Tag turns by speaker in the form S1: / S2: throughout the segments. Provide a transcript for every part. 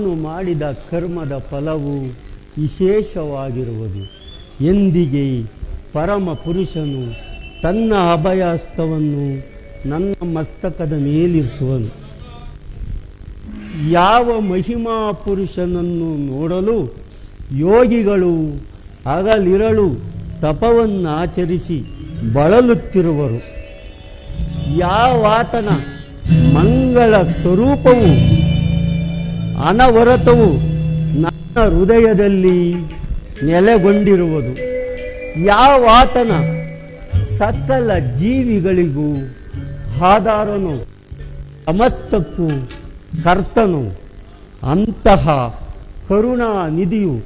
S1: ನಾನು ಮಾಡಿದ ಕರ್ಮದ ಫಲವು ವಿಶೇಷವಾಗಿರುವುದು. ಎಂದಿಗೆ ಪರಮ ಪುರುಷನು ತನ್ನ ಅಭಯಹಸ್ತವನ್ನು ನನ್ನ ಮಸ್ತಕದ ಮೇಲಿರಿಸುವನು. ಯಾವ ಮಹಿಮಾ ಪುರುಷನನ್ನು ನೋಡಲು ಯೋಗಿಗಳು ಹಗಲಿರಳು ತಪವನ್ನಾಚರಿಸಿ ಬಳಲುತ್ತಿರುವರು. ಯಾವಾತನ ಮಂಗಳ ಸ್ವರೂಪವು ಅನವರತವು ನನ್ನ ಹೃದಯದಲ್ಲಿ ನೆಲೆಗೊಂಡಿರುವುದು. ಯಾವಾತನ ಸಕಲ ಜೀವಿಗಳಿಗೂ ಆಧಾರನು ಸಮಸ್ತಕ್ಕೂ ಕರ್ತನು, ಅಂತಹ ಕರುಣಾನಿಧಿಯು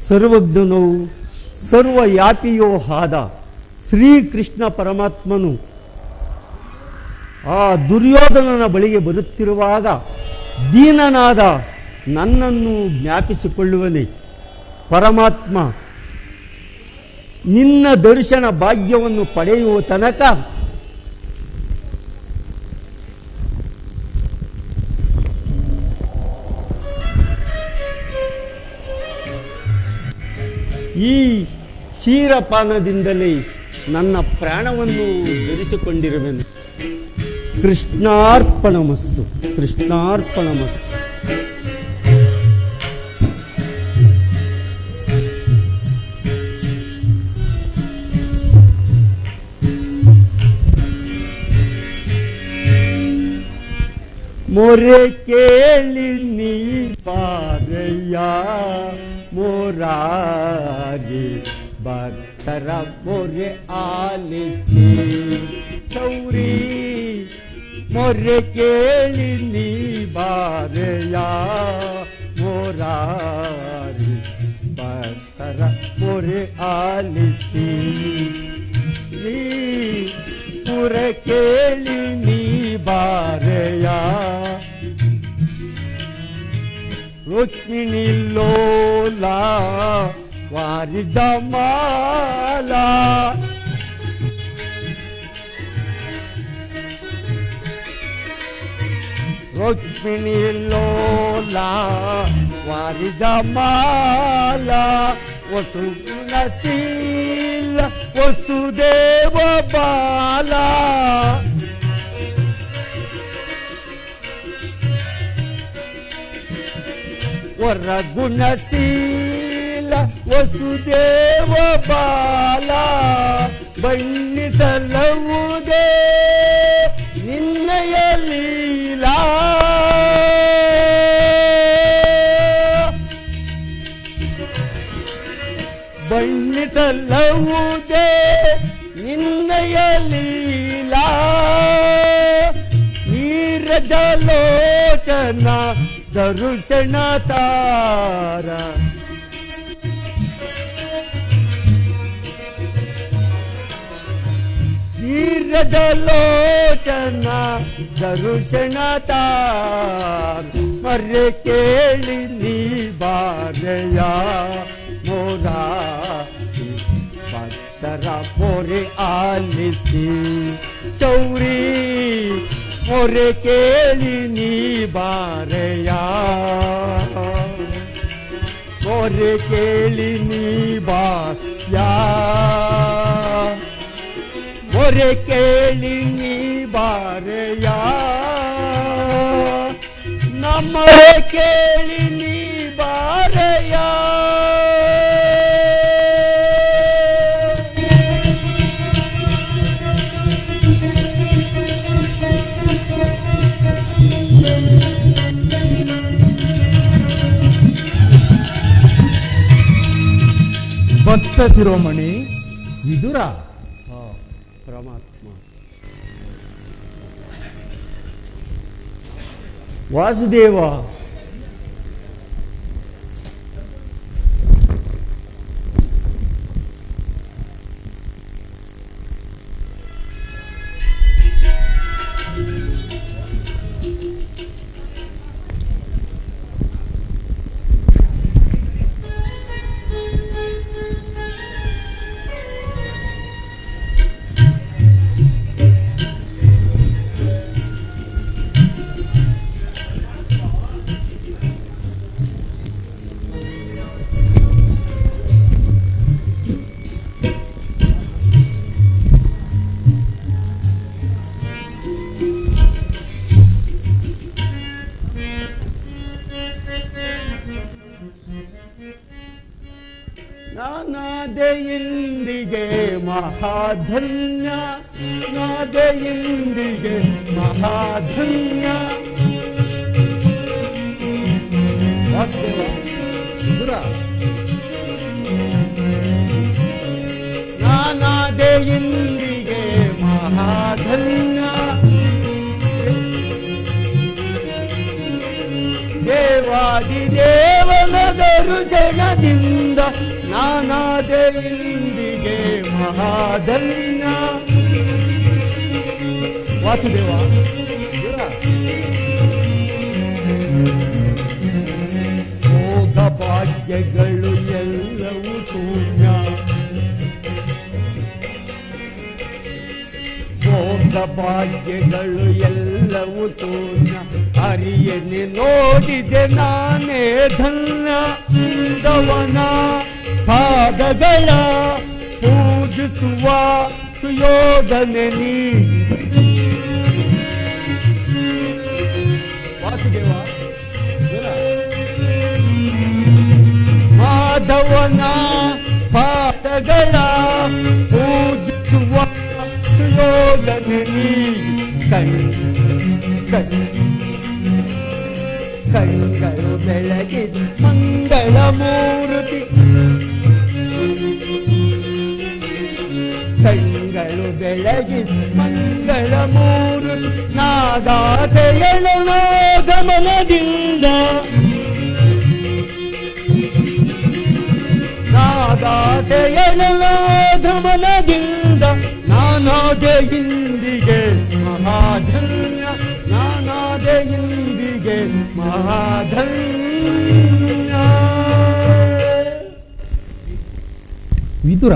S1: ಸರ್ವಜ್ಞನೂ ಸರ್ವವ್ಯಾಪಿಯೂ ಆದ ಶ್ರೀಕೃಷ್ಣ ಪರಮಾತ್ಮನು ಆ ದುರ್ಯೋಧನನ ಬಳಿಗೆ ಬರುತ್ತಿರುವಾಗ ದೀನನಾದ ನನ್ನನ್ನು ಜ್ಞಾಪಿಸಿಕೊಳ್ಳುವನೇ. ಪರಮಾತ್ಮ, ನಿನ್ನ ದರ್ಶನ ಭಾಗ್ಯವನ್ನು ಪಡೆಯುವ ತನಕ ಈ ಕ್ಷೀರಪಾನದಿಂದಲೇ ನನ್ನ ಪ್ರಾಣವನ್ನು ಧರಿಸಿಕೊಂಡಿರುವೆನು. ಕೃಷ್ಣಾರ್ಪಣಮಸ್ತು, ಕೃಷ್ಣಾರ್ಪಣಮಸ್ತು. ಮೊರೆ ಕೇಳಿ ನೀ ಬಾರಯ್ಯ ಮೊರಾರಿ, ಭಕ್ತರ ಮೊರೆ ಆಲಿಸಿ ಚೌರಿ. ಮೊರೆ ಕೇಳಿ ನೀ ಬಾರಯ್ಯ ಮೊರಾರಿ, ಭಕ್ತರ ಮೊರೆ ಆಲಿಸಿ. ಪುರ ಕೇಳಿ ನೀ ಬಾರಯ್ಯ ರುಕ್ಮಿಣಿ ಲೋಲ ವಾರಿ ಜಮಾಲ. ರುಕ್ಮಿಣಿ ಲೋಲ ವಾರಿ ಜಮಾಲ, ವಸುಗುಣಶೀಲ ವಸುದೇವ ಬಾಲ. ವರಗುಣಶೀಲ ವಸುದೇವ ಬಾಲ, ಬಣ್ಣಿಸಲವುದೇ ನಿನ್ನಯ ಲೀಲಾ. ಬಣ್ಣಿಸಲವುದೇ ನಿನ್ನಯ ಲೀಲಾ. ನೀರಜಲೋಚನ ದರುಶನ ತಾರ, ನೀರಜಲೋಚನ ದರುಶನ ತಾರ. ಮರೆ ಕೇಳಿ ನೀ ಬಾರಯ್ಯ ಮೊರಾರಿ, ಭಕ್ತರ ಮೊರೆ ಆಲಿಸಿ ಚೌರಿ. ಮೊರೆ ಕೇಳಿ ನೀ ಬಾರಯ್ಯ, ಮೊರೆ ಕೇಳಿ ನೀ ಬಾರಯ್ಯ, ಮೊರೆ ಕೇಳಿ ನೀ ಬಾರಯ್ಯ, ನಮ್ಮೊರೆ ಕೇಳಿ ನೀ ಬಾರಯ್ಯ.
S2: ಭಕ್ತ ಶಿರೋಮಣಿ ವಿದುರ,
S1: ಪರಮಾತ್ಮ ವಾಸುದೇವ, ನಾನಾದೆಯಿಂದಿಗೆ ಮಹಾಧನ್ಯ, ನಾದೆಯಿಂದಿಗೆ ಮಹಾಧನ್ಯ. ವಾಸುದೇವ
S2: ವಿದುರ,
S1: ನಾನಾದೆಯಿಂದಿಗೆ ಮಹಾಧನ್ಯ. ದೇವಾದಿದೇವನ ದರ್ಶನದಿಂದ ನಾನಾದೆಯಿಂದಿಗೆ ಮಹಾಧನ್ಯ. ವಾಸುದೇವ
S2: ವಿದುರ,
S1: ಭೋಗ ಭಾಗ್ಯಗಳು ಎಲ್ಲವೂ ಶೂನ್ಯ, ಭೋಗ ಭಾಗ್ಯಗಳು ಎಲ್ಲವೂ ಶೂನ್ಯ. ಹರಿಯನೆ ನೋಡಿದೆ ನಾನೇ ಧನ್ಯ. ದವನ ಪಾದಗಳ ಪೂಜಿಸುವ ಸುಯೋಧನೆ ನೀ. ವಾಸುದೇವ
S2: ವಿದುರ,
S1: ಮಾಧವನ ಪಾದಗಳ ಪೂಜಿಸುವ ಸುಯೋಧನೆ ನೀ. ಕಣ್ಗಳು ಬೆಳಗಿದ ಮಂಗಳ ಮೂರ್ತಿ, ಕಣ್ಗಳು ಬೆಳಗಿದ ಮಂಗಳ ಮೂರ್ತಿ. ನಾಗಾಸೆಯಳ ಗಮನದಿಂದ, ನಾಗಾಸೆಯಳ ಗಮನದಿಂದ ನಾನಾದೆಯಿಂದಿಗೆ ಮಹಾಧನ್ಯ, ನಾನಾದೆಯಿಂದಿಗೆ ಮಹಾಧನ್ಯ.
S2: ವಿದುರ,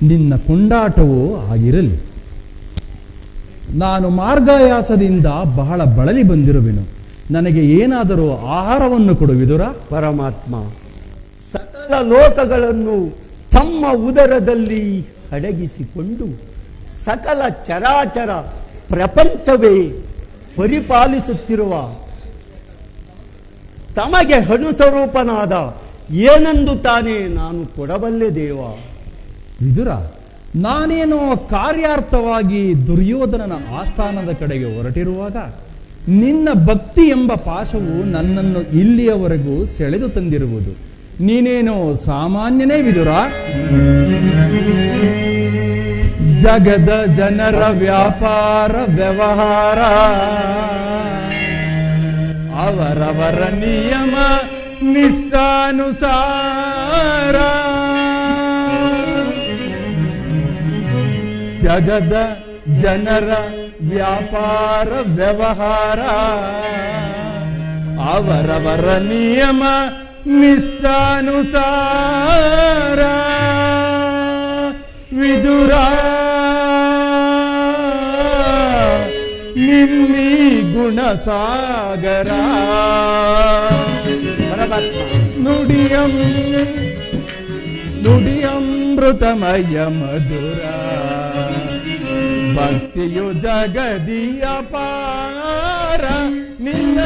S2: ನಿನ್ನ ಕೊಂಡಾಟವೂ ಆಗಿರಲಿ. ನಾನು ಮಾರ್ಗಾಯಾಸದಿಂದ ಬಹಳ ಬಳಲಿ ಬಂದಿರುವೆನು. ನನಗೆ ಏನಾದರೂ ಆಹಾರವನ್ನು ಕೊಡು ವಿದುರ.
S1: ಪರಮಾತ್ಮ ಸಕಲ ಲೋಕಗಳನ್ನು ತಮ್ಮ ಉದರದಲ್ಲಿ ಅಡಗಿಸಿಕೊಂಡು ಸಕಲ ಚರಾಚರ ಪ್ರಪಂಚವೇ ಪರಿಪಾಲಿಸುತ್ತಿರುವ ತಮಗೆ ಅಣುಸ್ವರೂಪನಾದ ಏನೆಂದು ತಾನೇ ನಾನು ಕೊಡಬಲ್ಲೆ ದೇವ.
S2: ವಿದುರ, ನಾನೇನೋ ಕಾರ್ಯಾರ್ಥವಾಗಿ ದುರ್ಯೋಧನನ ಆಸ್ಥಾನದ ಕಡೆಗೆ ಹೊರಟಿರುವಾಗ ನಿನ್ನ ಭಕ್ತಿ ಎಂಬ ಪಾಶವು ನನ್ನನ್ನು ಇಲ್ಲಿಯವರೆಗೂ ಸೆಳೆದು ತಂದಿರುವುದು. ನೀನೇನೋ ಸಾಮಾನ್ಯನೇ ವಿದುರ. ಜಗದ ಜನರ ವ್ಯಾಪಾರ ವ್ಯವಹಾರ ಅವರವರ ನಿಯಮ ನಿಷ್ಠಾನುಸಾರ. ಜಗದ ಜನರ ವ್ಯಾಪಾರ ವ್ಯವಹಾರ ಅವರವರ ನಿಯಮ ನಿಷ್ಠಾನುಸಾರ. ವಿದುರ, ನಿನ್ನೀ ಗುಣಸಾಗರ.
S1: ಪರಮಾತ್ಮ
S2: ನುಡಿಯಮೃತಮಯ ಮಧುರ. ಭಕ್ತಿಯು ಜಗದಿಯ ಪಾರ. ನಿನ್ನ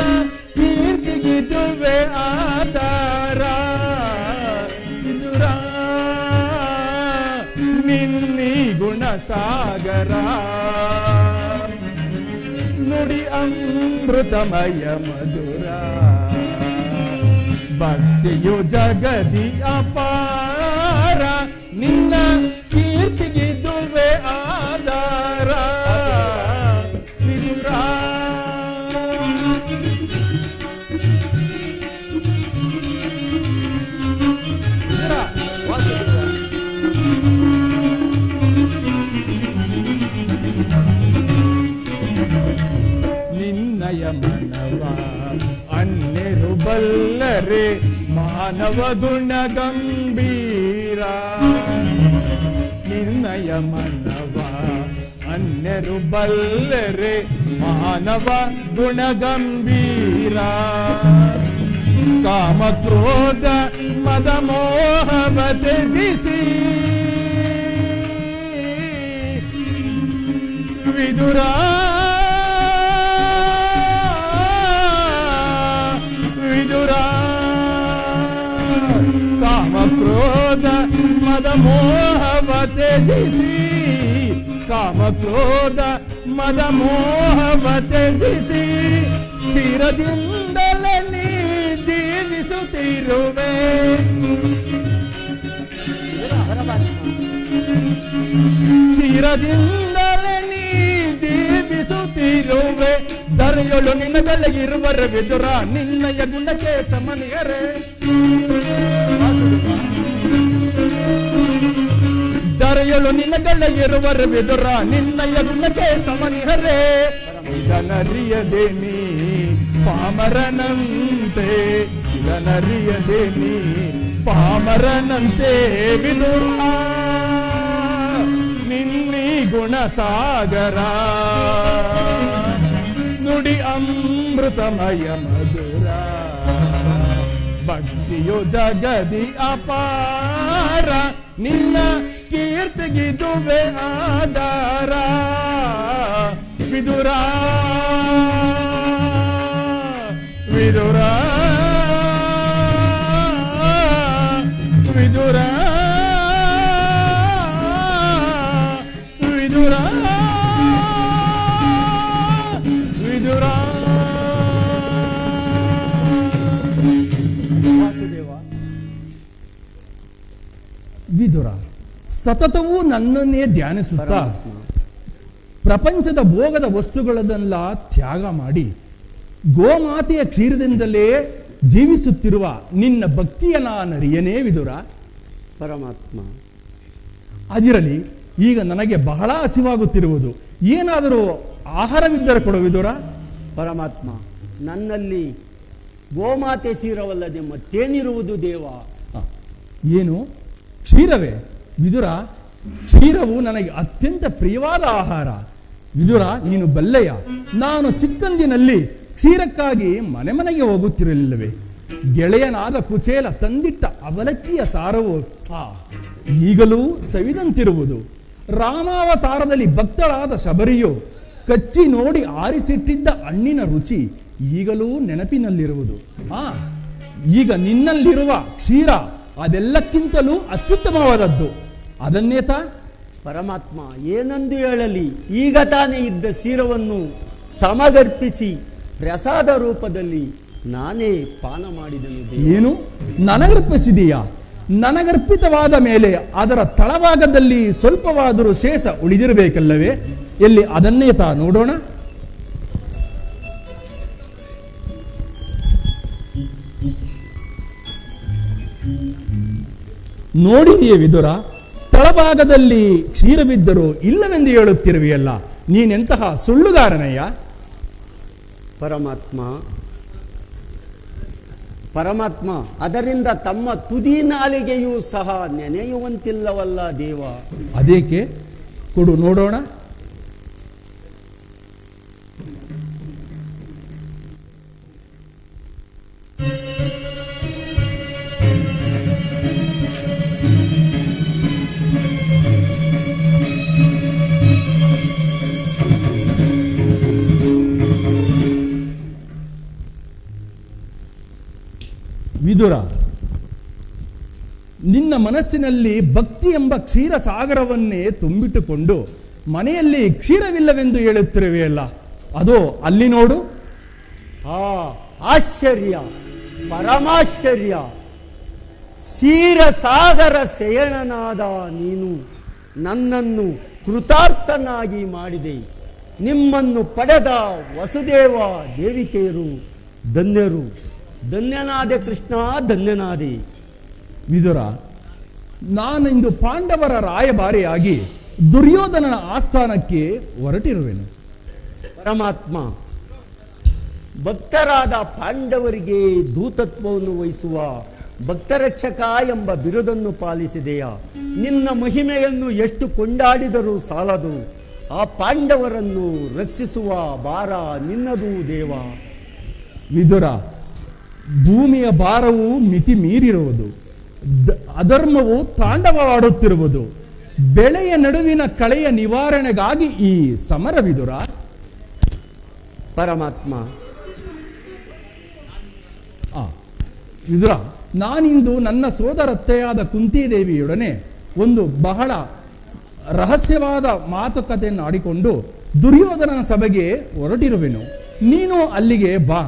S2: ಕೀರ್ತಿಗಿದುವೆ ಆಧಾರ. ವಿದುರ, ನಿನ್ನೀ ಗುಣಸಾಗರ. ನುಡಿ ಅಮೃತಮಯ ಮಧುರ. ಭಕ್ತಿಯು ಜಗದಿ ಅಪಾರ. ನಿನ್ನ ಕೀರ್ತಿಗಿದುವೆ ಆಧಾರ. ವಿದುರ, ನಿನ್ನಯ ಮನವ ಅನ್ನೆರು ಬಲ್ಲರೆ ಮಾನವ ಗುಣ ಗಂಭೀರ. ನಿನ್ನಯ ಮನವ ಅನ್ನೆರು ಬಲ್ಲರೆ ಮಾನವ ಗುಣ ಗಂಭೀರ. ಕಾಮ ಕ್ರೋಧ ಮದ ಮೋಹವ ತ್ಯಜಿಸಿ ವಿದುರ, ವಿದುರ. ಕಾಮ ಕ್ರೋಧ ಕ್ರೋಧ ಮದ ಮೋಹವ ತ್ಯಜಿಸಿ, ಕಾಮ ಕ್ರೋಧ ಮದ ಮೋಹವ ತ್ಯಜಿಸಿ, ಚಿರದಿಂದಲೇ ನೀ ಜೀವಿಸುತ್ತಿರುವೆ. ಚಿರದಿಂದಲೇ ನೀ ಜೀವಿಸುತ್ತಿರುವೆ, ಧರೆಯೊಳು ನಿನಗಲ್ಲಿರುವರ ವಿದುರ ನಿನ್ನಯ ಗುಣಕ್ಕೆ ಸಮನಿಯರೇ. ಧರೆಯೊಳು ನಿನಗಲ್ಲಿರುವರ ವಿದುರ ನಿನ್ನಯ ಗುಣಕ್ಕೆ ಸಮನಿಯರೇ. ಇದನರಿಯದೆ ನೀ ಪಾಮರನಂತೆ, ಇದನರಿಯದೆ ನೀ ಪಾಮರನಂತೆ ವಿದುರ, ನಿನ್ನಿ ಗುಣಸಾಗರ ನುಡಿ ಅಮೃತಮಯ ಮಧುರ, ಭಕ್ತಿಯು ಜಗದಿ ಅಪಾರ, ನಿನ್ನ ಕೀರ್ತಿಗಿದುವೆ ಆಧಾರ. ವಿದುರ ವಿದುರ ವಿದುರ ವಿದುರ ವಿದುರ.
S1: ವಾಸುದೇವ,
S2: ವಿದುರ ಸತತವೂ ನನ್ನನ್ನೇ ಧ್ಯಾನಿಸುತ್ತಾ ಪ್ರಪಂಚದ ಭೋಗದ ವಸ್ತುಗಳನ್ನೆಲ್ಲ ತ್ಯಾಗ ಮಾಡಿ ಗೋಮಾತೆಯ ಕ್ಷೀರದಿಂದಲೇ ಜೀವಿಸುತ್ತಿರುವ ನಿನ್ನ ಭಕ್ತಿಯ ನಾನರಿಯನೇ ವಿದುರ.
S1: ಪರಮಾತ್ಮ,
S2: ಅದಿರಲಿ, ಈಗ ನನಗೆ ಬಹಳ ಹಸಿವಾಗುತ್ತಿರುವುದು, ಏನಾದರೂ ಆಹಾರವಿದ್ದರೆ ಕೊಡು ವಿದುರ.
S1: ಪರಮಾತ್ಮ, ನನ್ನಲ್ಲಿ ಗೋಮಾತೆ ಕ್ಷೀರವಲ್ಲದೆ ಮತ್ತೇನಿರುವುದು ದೇವ?
S2: ಏನು ಕ್ಷೀರವೇ? ವಿದುರ, ಕ್ಷೀರವು ನನಗೆ ಅತ್ಯಂತ ಪ್ರಿಯವಾದ ಆಹಾರ. ವಿದುರ, ನೀನು ಬಲ್ಲೆಯ, ನಾನು ಚಿಕ್ಕಂದಿನಲ್ಲಿ ಕ್ಷೀರಕ್ಕಾಗಿ ಮನೆ ಮನೆಗೆ ಹೋಗುತ್ತಿರಲಿಲ್ಲವೇ? ಗೆಳೆಯನಾದ ಕುಚೇಲ ತಂದಿಟ್ಟ ಅವಲಕ್ಕಿಯ ಸಾರವು ಈಗಲೂ ಸವಿದಂತಿರುವುದು. ರಾಮಾವತಾರದಲ್ಲಿ ಭಕ್ತಳಾದ ಶಬರಿಯು ಕಚ್ಚಿ ನೋಡಿ ಆರಿಸಿಟ್ಟಿದ್ದ ಹಣ್ಣಿನ ರುಚಿ ಈಗಲೂ ನೆನಪಿನಲ್ಲಿರುವುದು. ಈಗ ನಿನ್ನಲ್ಲಿರುವ ಕ್ಷೀರ ಅದೆಲ್ಲಕ್ಕಿಂತಲೂ ಅತ್ಯುತ್ತಮವಾದದ್ದು, ಅದನ್ನೇತ?
S1: ಪರಮಾತ್ಮ, ಏನೆಂದು ಹೇಳಲಿ? ಈಗ ತಾನೇ ಇದ್ದ ಕ್ಷೀರವನ್ನು ತಮಗರ್ಪಿಸಿ ಪ್ರಸಾದ ರೂಪದಲ್ಲಿ ನಾನೇ ಪಾನ ಮಾಡಿದನು.
S2: ಏನು ನನಗರ್ಪಿಸಿದೀಯಾ? ನನಗರ್ಪಿತವಾದ ಮೇಲೆ ಅದರ ತಳಭಾಗದಲ್ಲಿ ಸ್ವಲ್ಪವಾದರೂ ಶೇಷ ಉಳಿದಿರಬೇಕಲ್ಲವೇ? ಎಲ್ಲಿ ಅದನ್ನೇತ ನೋಡೋಣ. ನೋಡಿದೆಯೇ ವಿದುರ, ತಳಭಾಗದಲ್ಲಿ ಕ್ಷೀರವಿದ್ದರೂ ಇಲ್ಲವೆಂದು ಹೇಳುತ್ತಿರುವೆಯಲ್ಲ, ನೀನೆಂತಹ ಸುಳ್ಳುಗಾರನಯ್ಯ?
S1: ಪರಮಾತ್ಮ, ಪರಮಾತ್ಮ, ಅದರಿಂದ ತಮ್ಮ ತುದಿ ನಾಲಿಗೆಯೂ ಸಹ ನೆನೆಯುವಂತಿಲ್ಲವಲ್ಲ ದೇವ.
S2: ಅದೇಕೆ? ಕೊಡು ನೋಡೋಣ. ವಿದುರ, ನಿನ್ನ ಮನಸ್ಸಿನಲ್ಲಿ ಭಕ್ತಿ ಎಂಬ ಕ್ಷೀರ ಸಾಗರವನ್ನೇ ತುಂಬಿಟ್ಟುಕೊಂಡು ಮನೆಯಲ್ಲಿ ಕ್ಷೀರವಿಲ್ಲವೆಂದು ಹೇಳುತ್ತಿರುವೆಯಲ್ಲ, ಅದೋ ಅಲ್ಲಿ ನೋಡು.
S1: ಆಶ್ಚರ್ಯ, ಪರಮಾಶ್ಚರ್ಯ! ಕ್ಷೀರ ಸಾಗರ ಶಯನನಾದ ನೀನು ನನ್ನನ್ನು ಕೃತಾರ್ಥನಾಗಿ ಮಾಡಿದೆ. ನಿಮ್ಮನ್ನು ಪಡೆದ ವಸುದೇವ ದೇವಿಕೆಯರು ಧನ್ಯರು. ಧನ್ಯನಾದೆ ಕೃಷ್ಣ, ಧನ್ಯನಾದೆ.
S2: ವಿದುರ, ನಾನಿಂದು ಪಾಂಡವರ ರಾಯಭಾರಿಯಾಗಿ ದುರ್ಯೋಧನನ ಆಸ್ಥಾನಕ್ಕೆ ಹೊರಟಿರುವೆನು.
S1: ಪರಮಾತ್ಮ, ಭಕ್ತರಾದ ಪಾಂಡವರಿಗೆ ದೂತತ್ವವನ್ನು ವಹಿಸುವ ಭಕ್ತರಕ್ಷಕ ಎಂಬ ಬಿರುದನ್ನು ಪಾಲಿಸಿದೆಯಾ? ನಿನ್ನ ಮಹಿಮೆಯನ್ನು ಎಷ್ಟು ಕೊಂಡಾಡಿದರೂ ಸಾಲದು. ಆ ಪಾಂಡವರನ್ನು ರಕ್ಷಿಸುವ ಭಾರ ನಿನ್ನದು ದೇವ.
S2: ವಿದುರ, ಭೂಮಿಯ ಭಾರವು ಮಿತಿ ಮೀರಿರುವುದು, ಅಧರ್ಮವು ತಾಂಡವವಾಡುತ್ತಿರುವುದು. ಬೆಳೆಯ ನಡುವಿನ ಕಳೆಯ ನಿವಾರಣೆಗಾಗಿ ಈ ಸಮರ ವಿದುರ.
S1: ಪರಮಾತ್ಮ,
S2: ವಿದುರ, ನಾನಿಂದು ನನ್ನ ಸೋದರತ್ತೆಯಾದ ಕುಂತಿದೇವಿಯೊಡನೆ ಒಂದು ಬಹಳ ರಹಸ್ಯವಾದ ಮಾತುಕತೆಯನ್ನು ಆಡಿಕೊಂಡು ದುರ್ಯೋಧನನ ಸಭೆಗೆ ಹೊರಟಿರುವೆನು. ನೀನು ಅಲ್ಲಿಗೆ ಬಾ.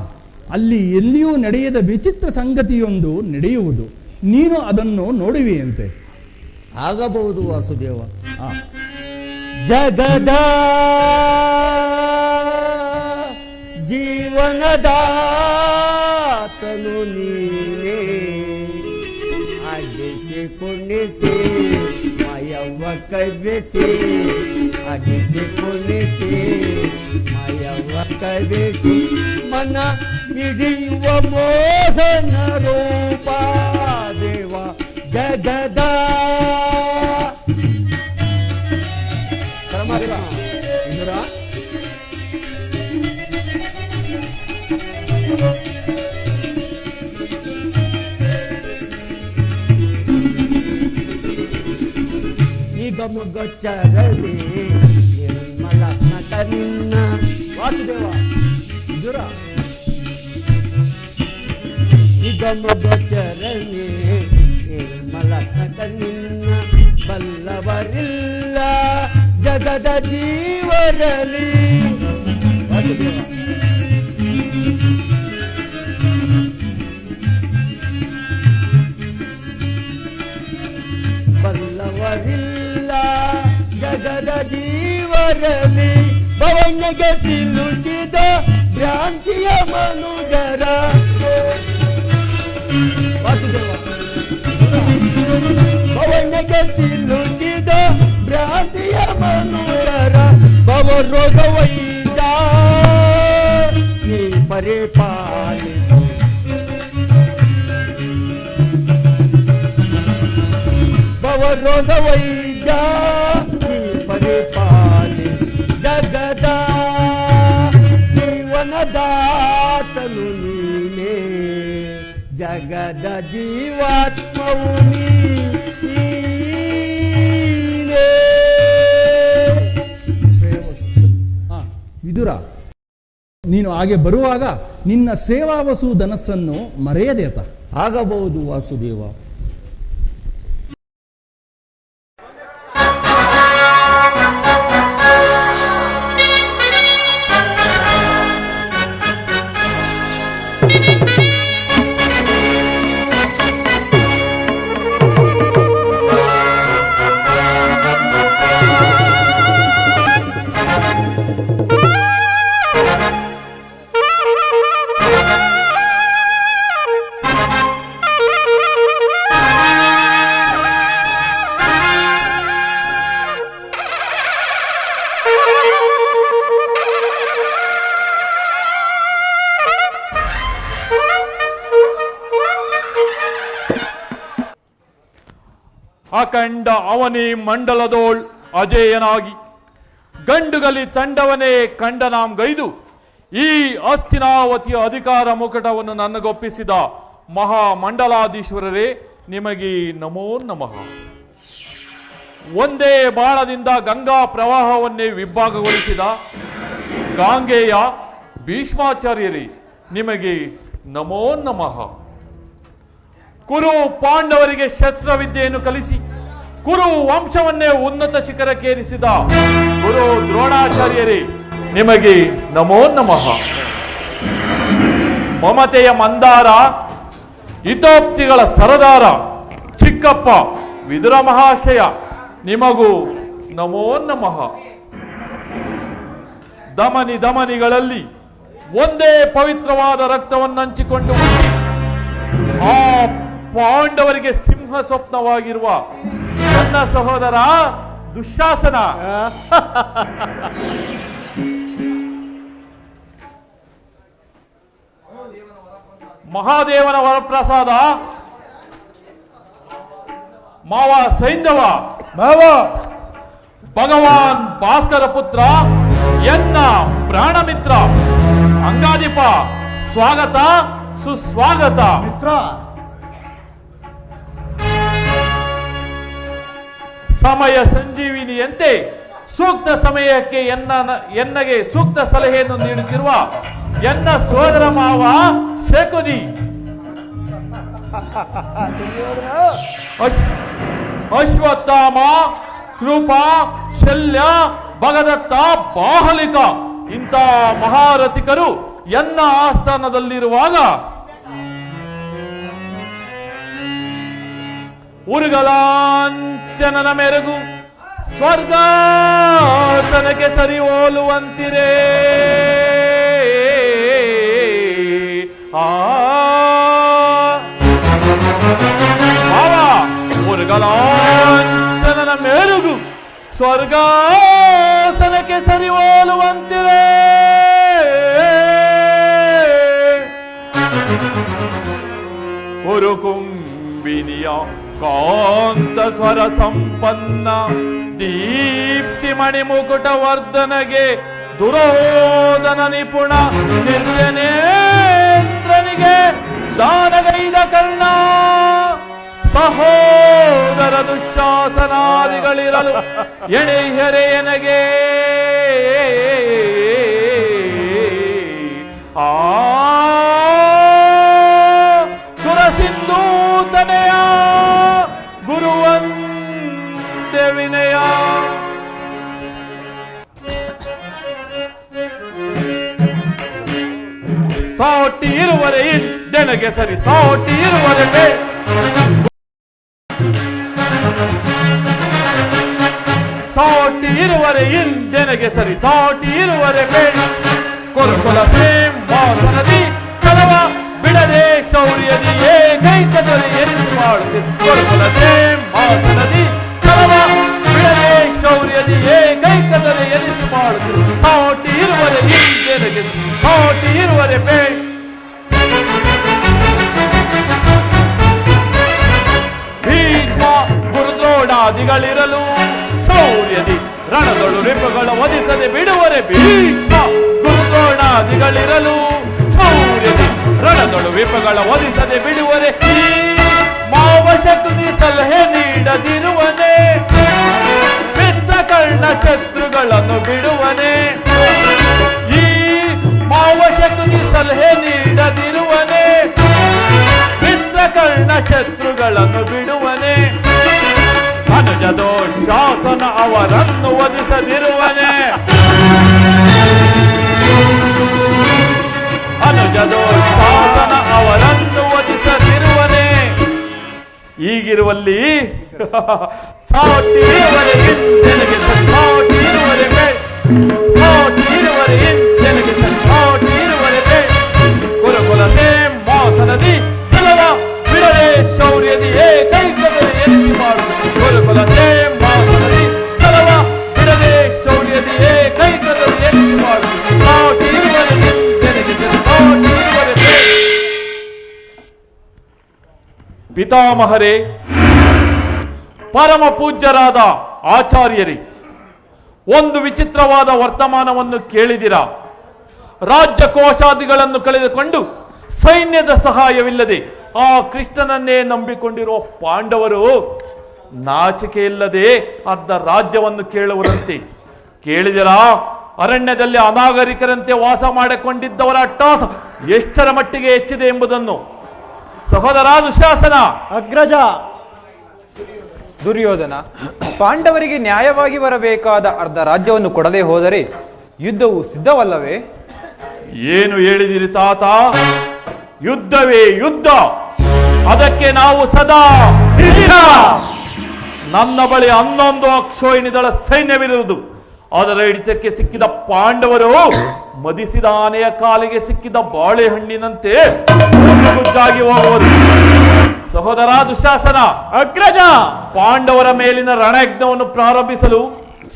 S2: ಅಲ್ಲಿ ಎಲ್ಲಿಯೂ ನಡೆಯದ ವಿಚಿತ್ರ ಸಂಗತಿಯೊಂದು ನಡೆಯುವುದು. ನೀನು ಅದನ್ನು ನೋಡುವೆಯಂತೆ.
S1: ಆಗಬಹುದು ವಾಸುದೇವ. ಜಗದ ಜೀವನದಾತನು ನೀನೇ, ಅಡಿಸಿ ಕುಣಿಸಿ ಮಯವ್ವ ಕವ್ಯಸಿ, ಅಡಿಸಿ ಕುಣಿಸಿ ಮಯವ್ವ ಕವ್ಯಸಿ, ಮನ ಮಿಡಿಯುವ ಮೋಹನ ರೂಪ ದೇವ ಜಗದ ನಿಗಮಗೊಚ್ಚರಲಿ ನಿರ್ಮಲ ನಟ ನಿನ್ನ ವಾಸುದೇವ ಜುರ ನಿಗಮಗೊಚ್ಚರಲಿ ನಿರ್ಮಲ ನಟ ನಿನ್ನ ಬಲ್ಲವರಿಲ್ಲ ಜಗದ ಜೀವರಲಿ ವಾಸುದೇವ. ಬಲ್ಲವರಿಲ್ಲ ಜಗದ ಜೀವರಲಿ, ಭವನಿಗೆ ಸಿಲುಕಿದ ಭ್ರಾಂತಿಯ ಮನುಜರ ವಾಸುದೇವ. ಭವನಿಗೆ ಸಿಲುಕಿದ ಭ್ರಾಂತಿಯ ಮನುಜರ, ಭವರೋಗ ವೈದ ನೀ ಪರಿಪಾಲಿಸು, ಭವರೋಗ ವೈದ ನೀ ಪರಿಪಾಲಿಸು, ಜಗದ ಜೀವನದಾತನು ನೀನೇ, ಜಗದ ಜೀವಾತ್ಮವು ನೀನೇ.
S2: ವಿದುರ, ನೀನು ಹಾಗೆ ಬರುವಾಗ ನಿನ್ನ ಸೇವಾವಸು ಧನಸ್ಸನ್ನು ಮರೆಯದೇತ.
S1: ಆಗಬಹುದು ವಾಸುದೇವ.
S3: ಅಖಂಡ ಅವನೇ ಮಂಡಲದೋಳ್ ಅಜೇಯನಾಗಿ ಗಂಡುಗಲಿ ತಂಡವನೇ ಕಂಡನಾಂಗೈದು ಈ ಹಸ್ತಿನಾವತಿಯ ಅಧಿಕಾರ ಮುಕಟವನ್ನು ನನಗೊಪ್ಪಿಸಿದ ಮಹಾಮಂಡಲಾಧೀಶ್ವರರೇ, ನಿಮಗೆ ನಮೋ ನಮಃ. ಒಂದೇ ಬಾಣದಿಂದ ಗಂಗಾ ಪ್ರವಾಹವನ್ನೇ ವಿಭಾಗಗೊಳಿಸಿದ ಗಾಂಗೇಯ ಭೀಷ್ಮಾಚಾರ್ಯರೇ, ನಿಮಗೆ ನಮೋ ನಮಃ. ಕುರು ಪಾಂಡವರಿಗೆ ಶಸ್ತ್ರವಿದ್ಯೆಯನ್ನು ಕಲಿಸಿ ಕುರು ವಂಶವನ್ನೇ ಉನ್ನತ ಶಿಖರಕ್ಕೇರಿಸಿದ ಗುರು ದ್ರೋಣಾಚಾರ್ಯರೇ, ನಿಮಗೆ ನಮೋ ನಮಃ. ಮಮತೆಯ ಮಂದಾರ, ಹಿತೋಕ್ತಿಗಳ ಸರದಾರ ಚಿಕ್ಕಪ್ಪ ವಿದುರ ಮಹಾಶಯ, ನಿಮಗೂ ನಮೋ ನಮಃ. ದಮನಿ ದಮನಿಗಳಲ್ಲಿ ಒಂದೇ ಪವಿತ್ರವಾದ ರಕ್ತವನ್ನು ಹಂಚಿಕೊಂಡು ಆ ಪಾಂಡವರಿಗೆ ಸಿಂಹ ಸ್ವಪ್ನವಾಗಿರುವ ನನ್ನ ಸಹೋದರ ದುಶ್ಯಾಸನ, ಮಹಾದೇವನ ವರಪ್ರಸಾದ ಮಾವ ಸೈಂಧವ, ಭಗವಾನ್ ಭಾಸ್ಕರ ಪುತ್ರ ಎನ್ನ ಪ್ರಾಣಮಿತ್ರ ಅಂಗಾಧಿಪ, ಸ್ವಾಗತ ಸುಸ್ವಾಗತ. ಮಿತ್ರ, ಸಮಯ ಸಂಜೀವಿನಿಯಂತೆ ಸೂಕ್ತ ಸಮಯಕ್ಕೆ ಎನ್ನಗೆ ಸೂಕ್ತ ಸಲಹೆಯನ್ನು ನೀಡುತ್ತಿರುವ ಎನ್ನ ಸೋದರ ಮಾವ ಶಕುನಿ, ಅಶ್ವತ್ಥಾಮ, ಕೃಪಾ, ಶಲ್ಯ, ಭಗದತ್ತ, ಬಾಹಲಿಕ ಇಂಥ ಮಹಾರಥಿಕರು ಎನ್ನ ಆಸ್ಥಾನದಲ್ಲಿರುವಾಗ ಉರುಗಲಾಂಚನನ ಮೆರಗು ಸ್ವರ್ಗಾಸನಕ್ಕೆ ಸರಿ ಹೋಲುವಂತಿರೇ. ಮುರುಗಲಾಂಚನನ ಮೆರುಗು ಸ್ವರ್ಗಾಸನಕ್ಕೆ ಸರಿ ಹೋಲುವಂತಿರೇ. ಉರುಕುಂಬಿನಿಯ ಕಾಂತ ಸ್ವರ ಸಂಪನ್ನ ದೀಪ್ತಿ ಮಣಿಮುಕುಟ ವರ್ಧನಗೆ ದುರೋಧನ ನಿಪುಣ ನಿರ್ಜನೇಂದ್ರನಿಗೆ ದಾನಗೈದ ಕರ್ಣ ಸಹೋದರ ದುಶ್ಯಾಸನಾದಿಗಳಿರಲು ಎಣೆಯರೆಯನಗೆ ಸುರಸಿಂಧೂತನೆಯ ಗುರುವಂತೆ ವಿನಯ. ಸಾಟಿ ಇರುವರೆ ಇಂದೆನಗೆ ಸರಿ, ಸಾಟಿ ಇರುವರೆ ಸಾಟಿ ಇರುವರೆ ಇಂದೆನಗೆ ಸರಿ, ಸಾಟಿ ಇರುವರೆ ಬೇಡ. ಕೊಲಕೊಲ ಪ್ರೇಮಾಸನದಿ ಕಲವ ಬಿಡದೆ ಶೌರ್ಯದಿ ಏಕೈಕದಲ್ಲಿ ಎನಿಸಿ ಮಾಡುತ್ತಿದ್ದು. ಕೊಲಕೊಲ ಪ್ರೇಮಾಸನದಿ ಕಲವ ಬಿಡದೆ ಶೌರ್ಯದಿ ಏಕೈಕದಲ್ಲಿ ಎನಿಸಿ ಮಾಡುತ್ತಿದ್ದು. ಸಾಟಿ ಇರುವರೆ ಇಂದೆನಗೆ, ಸಾಟಿ ಇರುವರೆ ಬೇಡ. ಭೀಷ್ಮ ಗುರುದ್ರೋಣಾದಿಗಳಿರಲು ಶೌರ್ಯದಿ ರಣದೊಳು ರಿಪುಗಳ ಒದಿಸದೆ ಬಿಡುವರೆ. ಭೀಷ್ಮ ಗುರುದ್ರೋಣಾದಿಗಳಿರಲು ಶೌರ್ಯದಿ ರಣದೊಳು ವಿಪಗಳ ಒದಿಸದೆ ಬಿಡುವರೆ. ಈ ಮಾವಶಕುನಿ ಸಲಹೆ ನೀಡದಿರುವನೆ, ಮಿತ್ರಕರ್ಣ ಶತ್ರುಗಳನ್ನು ಬಿಡುವನೆ. ಈ ಮಾವಶಕುನಿ ಸಲಹೆ ನೀಡದಿರುವನೆ, ಮಿತ್ರಕರ್ಣ ಶತ್ರುಗಳನ್ನು ಬಿಡುವನೆ. ಅನುಜದೋ ಶಾಸನ ಅವರನ್ನು ವಧಿಸದಿರುವನೆ, ಅನುಜದೋ ಶಾಸನ ಅವರನ್ನು ವಧಿಸದಿರುವನೆ. ಈಗಿರುವಲ್ಲಿ ಸಾಟಿ ಇರುವರೆ ಇಂದೆನಗೆ ಸರಿ, ಸಾಟಿ ಇರುವರೆ ಬೇಡ. ಸಾಟಿ ಇರುವರೆ ಇಂದೆನಗೆ ಸರಿ, ಸಾಟಿ ಇರುವರೆ ಬೇಡ. ಕುಲಕುಲ ಮಾಸನದಿ ಕೆಲವ ಬಿಡದೆ ಶೌರ್ಯದಿ ಏಕೈಕದಲ್ಲಿ ಎನಿಸಿ ಮಾಡುವುದು. ಕುಲಕುಲ ಮಾಸನದಿ ಕೆಲವ ಬಿಡದೆ ಶೌರ್ಯದಿ ಏಕೈಕದಲ್ಲಿ ಎನಿಸಿ ಮಾಡುವುದು. ಸಾಟಿ ಇರುವರೆ ಇಂದೆನಗೆ ಸರಿ, ಸಾಟಿ ಇರುವರೆ ಬೇಡ. ಪಿತಾಮಹರೇ, ಪರಮ ಪೂಜ್ಯರಾದ ಆಚಾರ್ಯರೇ, ಒಂದು ವಿಚಿತ್ರವಾದ ವರ್ತಮಾನವನ್ನು ಕೇಳಿದಿರಾ? ರಾಜ್ಯ ಕೋಶಾದಿಗಳನ್ನು ಕಳೆದುಕೊಂಡು ಸೈನ್ಯದ ಸಹಾಯವಿಲ್ಲದೆ ಆ ಕೃಷ್ಣನನ್ನೇ ನಂಬಿಕೊಂಡಿರುವ ಪಾಂಡವರು ನಾಚಿಕೆ ಇಲ್ಲದೆ ಅರ್ಧ ರಾಜ್ಯವನ್ನು ಕೇಳುವರಂತೆ. ಕೇಳಿದಿರಾ? ಅರಣ್ಯದಲ್ಲಿ ಅನಾಗರಿಕರಂತೆ ವಾಸ ಮಾಡಿಕೊಂಡಿದ್ದವರ ಅಟ್ಟಾಸ ಎಷ್ಟರ ಮಟ್ಟಿಗೆ ಹೆಚ್ಚಿದೆ ಎಂಬುದನ್ನು. ಸಹೋದರ ದುಶ್ಯಾಸನ.
S4: ಅಗ್ರಜ. ದುರ್ಯೋಧನ, ಪಾಂಡವರಿಗೆ ನ್ಯಾಯವಾಗಿ ಬರಬೇಕಾದ ಅರ್ಧ ರಾಜ್ಯವನ್ನು ಕೊಡದೆ ಹೋದರೆ ಯುದ್ಧವು ಸಿದ್ಧವಲ್ಲವೇ?
S3: ಏನು ಹೇಳಿದಿರಿ ತಾತ? ಯುದ್ಧವೇ ಯುದ್ಧ, ಅದಕ್ಕೆ ನಾವು ಸದಾ ಸಿದ್ಧ. ನನ್ನ ಬಳಿ 11 ಅಕ್ಷೋಹಿಣಿದಳ ಸೈನ್ಯವಿರುವುದು. ಅದರ ಹಿಡಿತಕ್ಕೆ ಸಿಕ್ಕಿದ ಪಾಂಡವರು ಮದಿಸಿದ ಆನೆಯ ಕಾಲಿಗೆ ಸಿಕ್ಕಿದ ಬಾಳೆಹಣ್ಣಿನಂತೆ ಗುಜ್ಜಾಗಿ ಹೋಗುವರು. ಸಹೋದರ ದುಶ್ಯಾಸನ.
S4: ಅಗ್ರಜ.
S3: ಪಾಂಡವರ ಮೇಲಿನ ರಣಯಜ್ಞವನ್ನು ಪ್ರಾರಂಭಿಸಲು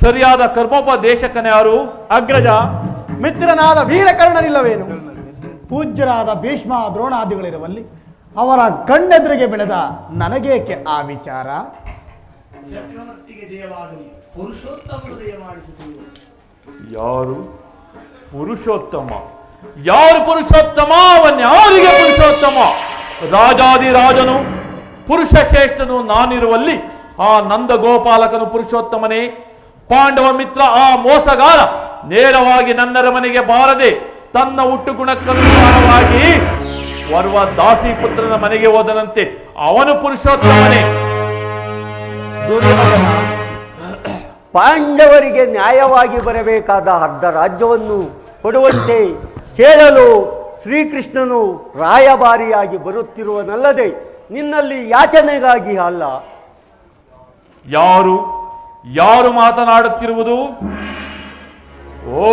S3: ಸರಿಯಾದ ಕರ್ಮೋಪದೇಶಕನೇ ಯಾರು?
S5: ಅಗ್ರಜ, ಮಿತ್ರನಾದ ವೀರಕರ್ಣನಿಲ್ಲವೇನು? ಪೂಜ್ಯರಾದ ಭೀಷ್ಮ ದ್ರೋಣಾದಿಗಳಿರುವಲ್ಲಿ ಅವರ ಕಣ್ಣೆದುರಿಗೆ ಬೆಳೆದ ನನಗೇಕೆ ಆ ವಿಚಾರ?
S6: ಚಕ್ರವರ್ತಿಗೆ ಜಯವಾಗಲಿ, ಪುರುಷೋತ್ತಮನು ದಯಮಾಡಿಸುತ್ತಿರುವುದು.
S3: ಯಾರು ಪುರುಷೋತ್ತಮ? ಯಾರು ಪುರುಷೋತ್ತಮ? ಅವನ್ಯಾರಿಗೆ ಪುರುಷೋತ್ತಮ? ರಾಜಾದಿರಾಜನು ಪುರುಷ ಶ್ರೇಷ್ಠನು ನಾನಿರುವಲ್ಲಿ ಆ ನಂದ ಗೋಪಾಲಕನು ಪುರುಷೋತ್ತಮನೇ? ಪಾಂಡವ ಮಿತ್ರ ಆ ಮೋಸಗಾರ ನೇರವಾಗಿ ನನ್ನರ ಮನೆಗೆ ಬಾರದೆ ತನ್ನ ಹುಟ್ಟು ಗುಣಕ್ಕನುಸಾರವಾಗಿ ಓರ್ವ ದಾಸಿ ಪುತ್ರನ ಮನೆಗೆ ಹೋದನಂತೆ. ಅವನು ಪುರುಷೋತ್ತಮನೇ.
S1: ದುರ್ಯೋಧನ, ಪಾಂಡವರಿಗೆ ನ್ಯಾಯವಾಗಿ ಬರಬೇಕಾದ ಅರ್ಧ ರಾಜ್ಯವನ್ನು ಕೊಡುವಂತೆ ಕೇಳಲು ಶ್ರೀಕೃಷ್ಣನು ರಾಯಭಾರಿಯಾಗಿ ಬರುತ್ತಿರುವನಲ್ಲದೆ ನಿನ್ನಲ್ಲಿ ಯಾಚನೆಗಾಗಿ ಅಲ್ಲ.
S3: ಯಾರು ಮಾತನಾಡುತ್ತಿರುವುದು? ಓ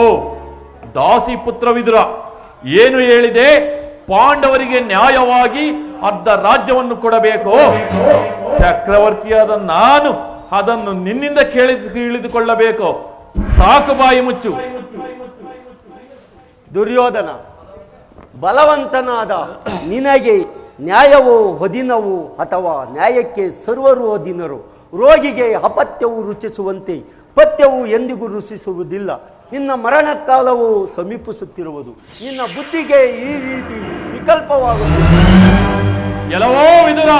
S3: ದಾಸಿ ಪುತ್ರ ವಿದುರ, ಏನು ಹೇಳಿದೆ? ಪಾಂಡವರಿಗೆ ನ್ಯಾಯವಾಗಿ ಅರ್ಧ ರಾಜ್ಯವನ್ನು ಕೊಡಬೇಕು. ಚಕ್ರವರ್ತಿಯಾದ ನಾನು ಅದನ್ನು ನಿನ್ನಿಂದ ತಿಳಿದುಕೊಳ್ಳಬೇಕು. ಸಾಕು, ಬಾಯಿ ಮುಚ್ಚು.
S1: ದುರ್ಯೋಧನ, ಬಲವಂತನಾದ ನಿನಗೆ ನ್ಯಾಯವೋ ಅಧೀನವೋ ಅಥವಾ ನ್ಯಾಯಕ್ಕೆ ಸರ್ವರು ಅಧೀನರು. ರೋಗಿಗೆ ಅಪತ್ಯವು ರುಚಿಸುವಂತೆ ಪಥ್ಯವು ಎಂದಿಗೂ ರುಚಿಸುವುದಿಲ್ಲ. ನಿನ್ನ ಮರಣಕಾಲವು ಸಮೀಪಿಸುತ್ತಿರುವುದು. ನಿನ್ನ ಬುದ್ಧಿಗೆ ಈ ರೀತಿ ವಿಕಲ್ಪವಾಗುತ್ತದೆ.
S3: ಎಲ್ಲವೋ ವಿದುರ,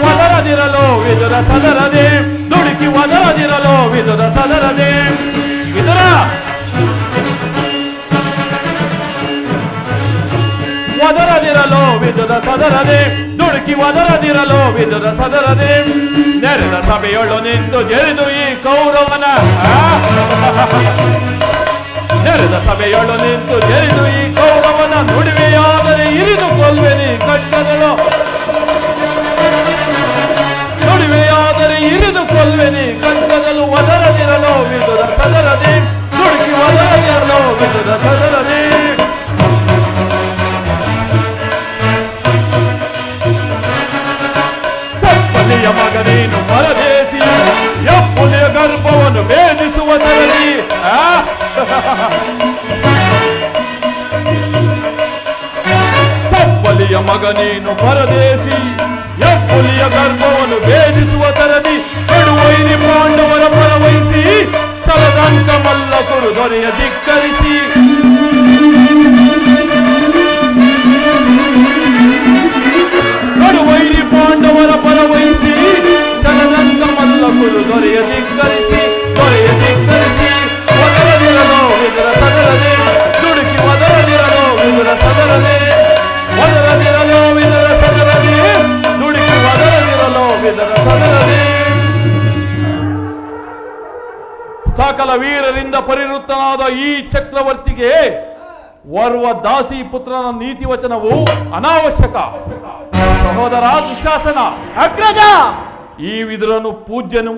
S3: ಒದರದಿರಲು ವಿದುರ ಸದರದೆ, ದುಡುಕಿ ಒದರದಿರಲು ವಿದುರ ಸದರದೆ. ವಿದುರ, ಒದರದಿರಲು ವಿದುರ ಸದರದೆ, ದುಡುಕಿ ಒದರದಿರಲು ವಿದುರ ಸದರದೆ. ನೆರೆದ ಸಭೆಯೊಳು ನಿಂತು ಜರಿದು ಈ ಕೌರವನ, ನೆರೆದ ಸಭೆಯೊಳು ನಿಂತು ಜರಿದು ಈ ಕೌರವನ ನುಡಿವೆಯಾದರೆ ಇರಿದು ಕೊಲ್ವೆನಿ ಕಟ್ಟದಳು. ನುಡಿವೆಯಾದರೆ ಇರಿದು ಕೊಲ್ವೆನಿ ಕಟ್ಟದಲು. ಒದರದಿರಲು ವಿದುರ ಸದರದೆ, ದುಡುಕಿ ಒದರದಿರಲು ವಿದುರ ಸದರದೆ. ತಪ್ಪಲಿಯ ಮಗನೇನು ಪರದೇಶಿ, ಎಪ್ಪುಲಿಯ ಗರ್ಭವನ್ನು ಭೇದಿಸುವ ತರಲಿ. ತಪ್ಪಲಿಯ ಮಗನೇನು ಪರದೇಶಿ, ಎಪ್ಪುಲಿಯ ಗರ್ಭವನ್ನು ಭೇದಿಸುವ ತರಲಿ. ಕಡುವೈರಿ ಪಾಂಡವರ ಪರವಹಿಸಿ ಚಲದಂಕ ಮಲ್ಲ ಕುರು ದೊರೆಯ ಧಿಕ್ಕರಿಸಿ. ಕಡುವೈರಿ ಪಾಂಡವರ ಪರವಹಿಸಿ ಚಲದಂಕ ಮಲ್ಲ ಕುರು ದೊರೆಯ ಧಿಕ್ಕರಿಸಿ. ಒದರದಿರಲು ವಿದುರ ಸದರದೆ, ದುಡುಕಿ ಒದರದಿರಲು ವಿದುರ ಸದರದೆ. ಒದರದಿರಲು ವಿದುರ ಸದರದೆ, ದುಡುಕಿ ಒದರದಿರಲು ವಿದುರ ಸದರದೆ. ಸಕಲ ವೀರರಿಂದ ಪರಿವೃತ್ತನಾದ ಈ ಚಕ್ರವರ್ತಿಗೆ ಓರ್ವ ದಾಸಿ ಪುತ್ರನ ನೀತಿ ವಚನವು ಅನಾವಶ್ಯಕ. ಸಹೋದರ ದುಶಾಸನ,
S5: ಅಗ್ರಜ,
S3: ಈ ವಿದುರನು ಪೂಜ್ಯನು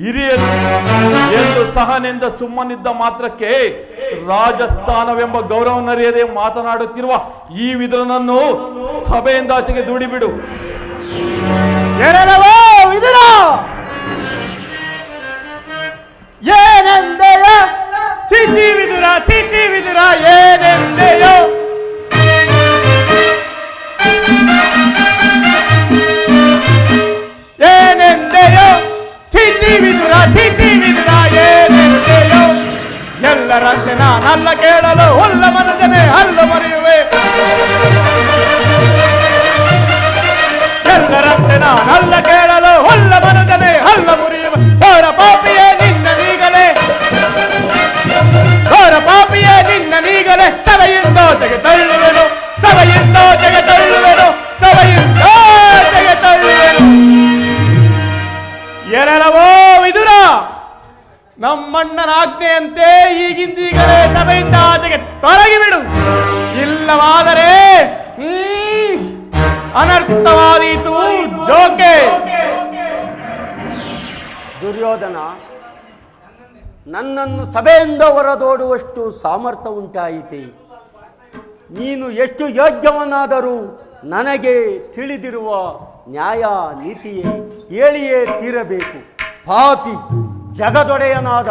S3: ಹಿರಿಯನು ಎಂದು ಸಹನೆಂದ ಸುಮ್ಮನಿದ್ದ ಮಾತ್ರಕ್ಕೆ ರಾಜಸ್ಥಾನವೆಂಬ ಗೌರವನರಿಯದೆ ಮಾತನಾಡುತ್ತಿರುವ ಈ ವಿದುರನನ್ನು ಸಭೆಯಿಂದಾಚೆಗೆ ದೂಡಿಬಿಡು.
S5: ಏನಲ್ಲವೋ ವಿದುರ, ಏನೆಂದೆಯ? ಚೀಚಿ ವಿದುರ, ಚೀಚಿ ವಿದುರ, ಏನೆಂದೆಯೋ? ಏನೆಂದೆಯೋ? ಚೀಚಿ ವಿದುರ, ಚೀಚಿ ವಿದುರ, ಏನೆಂದೆಯೋ? ಎಲ್ಲರಂತೆ ನಾನಲ್ಲ ಕೇಳಲು ಹುಲ್ಲ ಮನದನೆ ಹಲ್ಲು ಮರೆಯುವೆ. ಎಲ್ಲರಂತೆ ನಾನಲ್ಲ ಕೇಳಲು ಹುಲ್ಲ ಮನದನೆ ಹಲ್ಲು ಮುರಿಯುವೆ. ಘೋರ ಪಾಪಿಯೇ ನಿನ್ನ ನೀಗಲೇ, ಘೋರ ಪಾಪಿಯೇ ನಿನ್ನ ನೀಗಲೇ. ಸಭೆಯಿಂದೋಚೆಗೆ ತಳ್ಳುವೆನು, ಸಭೆಯಿಂದೋಚೆಗೆ ತಳ್ಳುವೆನು, ಸಭೆಯಿಂದೋಚೆಗೆ ತಳ್ಳುವೆನು. ಎರಡವೋ ವಿದುರ, ನಮ್ಮಣ್ಣನ ಆಜ್ಞೆಯಂತೆ ಈಗಿಂದೀಗಲೇ ಸಭೆಯಿಂದ ಆಚೆಗೆ ತೊಲಗಿಬಿಡು. ಇಲ್ಲವಾದರೆ ಅನರ್ಥವಾದೀತು ಜೋಕೆ.
S1: ದುರ್ಯೋಧನ, ನನ್ನನ್ನು ಸಭೆಯಿಂದ ಹೊರದೋಡುವಷ್ಟು ಸಾಮರ್ಥ್ಯ ಉಂಟಾಯಿತೆ. ನೀನು ಎಷ್ಟು ಯೋಗ್ಯವನಾದರೂ ನನಗೆ ತಿಳಿದಿರುವ ನ್ಯಾಯ ನೀತಿಯೇ ಹೇಳಿಯೇ ತೀರಬೇಕು. ಪಾಪಿ ಜಗದೊಡೆಯನಾದ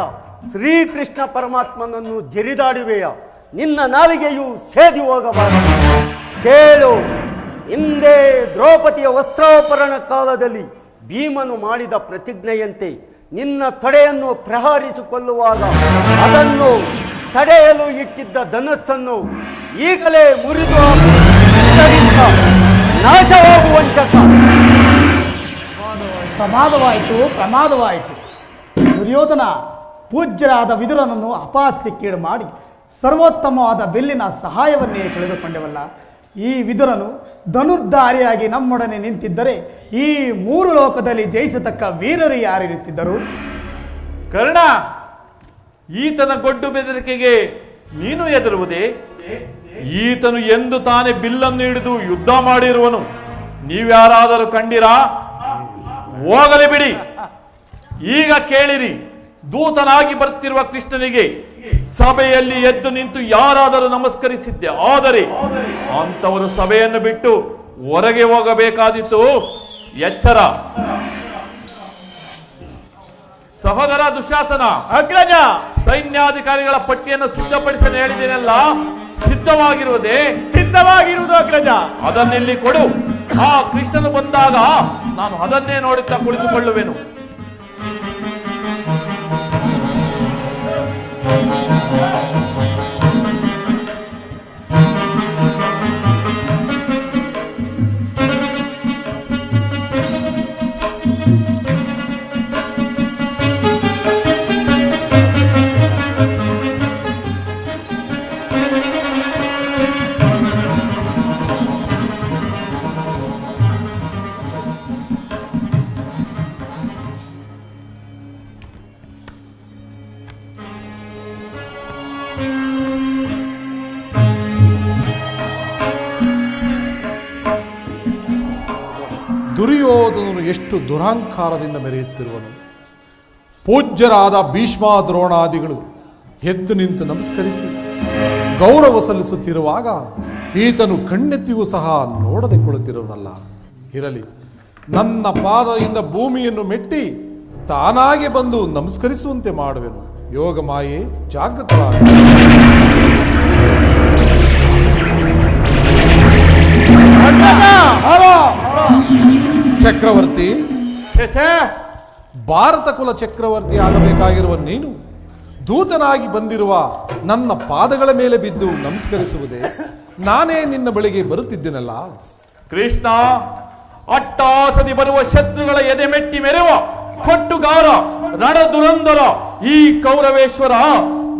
S1: ಶ್ರೀಕೃಷ್ಣ ಪರಮಾತ್ಮನನ್ನು ಜರಿದಾಡುವೆಯ? ನಿನ್ನ ನಾಲಿಗೆಯು ಸೇದಿ ಹೋಗಬಾರದು. ಕೇಳು, ಹಿಂದೆ ದ್ರೌಪದಿಯ ವಸ್ತ್ರಾಪರಣ ಕಾಲದಲ್ಲಿ ಭೀಮನು ಮಾಡಿದ ಪ್ರತಿಜ್ಞೆಯಂತೆ ನಿನ್ನ ತೊಡೆಯನ್ನು ಪ್ರಹಾರಿಸಿಕೊಳ್ಳುವಾಗ ಅದನ್ನು ತಡೆಯಲು ಇಟ್ಟಿದ್ದ ಧನಸ್ಸನ್ನು ಈಗಲೇ ಮುರಿದು ಇದರಿಂದ ನಾಶವಾಗುವಂಚಕ.
S5: ಪ್ರಮಾದವಾಯಿತು, ಪ್ರಮಾದವಾಯಿತು. ದುರ್ಯೋಧನ ಪೂಜ್ಯರಾದ ವಿದುರನನ್ನು ಅಪಹಾಸ್ಯಕ್ಕೀಡು ಮಾಡಿ
S7: ಸರ್ವೋತ್ತಮವಾದ ಬೆಲ್ಲಿನ ಸಹಾಯವನ್ನೇ ಕಳೆದುಕೊಂಡೆವಲ್ಲ. ಈ ವಿದುರನು ಧನುರ್ಧಾರಿಯಾಗಿ ನಮ್ಮೊಡನೆ ನಿಂತಿದ್ದರೆ ಈ 3 ಲೋಕದಲ್ಲಿ ಜಯಿಸತಕ್ಕ ವೀರರು ಯಾರಿರುತ್ತಿದ್ದರು?
S3: ಕರ್ಣ, ಈತನ ಗೊಡ್ಡು ಬೆದರಿಕೆಗೆ ನೀನು ಹೆದರುವುದೇ? ಈತನು ಎಂದು ತಾನೇ ಬಿಲ್ಲನ್ನು ಹಿಡಿದು ಯುದ್ಧ ಮಾಡಿರುವನು. ನೀವ್ಯಾರಾದರೂ ಕಂಡಿರಾ? ಹೋಗಲಿ ಬಿಡಿ. ಈಗ ಕೇಳಿರಿ, ದೂತನಾಗಿ ಬರ್ತಿರುವ ಕೃಷ್ಣನಿಗೆ ಸಭೆಯಲ್ಲಿ ಎದ್ದು ನಿಂತು ಯಾರಾದರೂ ನಮಸ್ಕರಿಸಿದ್ದೆ ಆದರೆ ಅಂತವರು ಸಭೆಯನ್ನು ಬಿಟ್ಟು ಹೊರಗೆ ಹೋಗಬೇಕಾದಿತ್ತು. ಎಚ್ಚರ. ಸಹೋದರ ದುಶ್ಯಾಸನ,
S5: ಅಗ್ರಜ,
S3: ಸೈನ್ಯಾಧಿಕಾರಿಗಳ ಪಟ್ಟಿಯನ್ನು ಸಿದ್ಧಪಡಿಸಲು ಹೇಳಿದ್ದೇನಲ್ಲ, ಸಿದ್ಧವಾಗಿರುವುದೇ?
S5: ಸಿದ್ಧವಾಗಿರುವುದು ಅಗ್ರಜ.
S3: ಅದನ್ನೆಲ್ಲಿ ಕೊಡು. ಆ ಕೃಷ್ಣನು ಬಂದಾಗ ನಾನು ಅದನ್ನೇ ನೋಡುತ್ತಾ ಕುಳಿತುಕೊಳ್ಳುವೆನು.
S8: ದುರ್ಯೋಧನನು ಎಷ್ಟು ದುರಹಂಕಾರದಿಂದ ಮೆರೆಯುತ್ತಿರುವನು. ಪೂಜ್ಯರಾದ ಭೀಷ್ಮ ದ್ರೋಣಾದಿಗಳು ಎದ್ದು ನಿಂತು ನಮಸ್ಕರಿಸಿ ಗೌರವ ಸಲ್ಲಿಸುತ್ತಿರುವಾಗ ಈತನು ಕಣ್ಣೆತ್ತಿಗೂ ಸಹ ನೋಡದೆ ಕುಳಿತಿರುವನಲ್ಲ. ಇರಲಿ, ನನ್ನ ಪಾದದಿಂದ ಭೂಮಿಯನ್ನು ಮೆಟ್ಟಿ ತಾನಾಗೆ ಬಂದು ನಮಸ್ಕರಿಸುವಂತೆ ಮಾಡುವೆನು. ಯೋಗ ಮಾಯೆ ಜಾಗೃತಳಾಗ. ಚಕ್ರವರ್ತಿ, ಭಾರತ ಕುಲ ಚಕ್ರವರ್ತಿ ಆಗಬೇಕಾಗಿರುವ ನೀನು ದೂತನಾಗಿ ಬಂದಿರುವ ನನ್ನ ಪಾದಗಳ ಮೇಲೆ ಬಿದ್ದು ನಮಸ್ಕರಿಸುವುದೇ? ನಾನೇ ನಿನ್ನ ಬಳಿಗೆ ಬರುತ್ತಿದ್ದೇನಲ್ಲ.
S3: ಕೃಷ್ಣ, ಅಟ್ಟಾಸದಿ ಬರುವ ಶತ್ರುಗಳ ಎದೆ ಮೆಟ್ಟಿ ಮೆರೆವ ಕೊಟ್ಟುಗಾರ ರಣದುರಂದರ ಈ ಕೌರವೇಶ್ವರ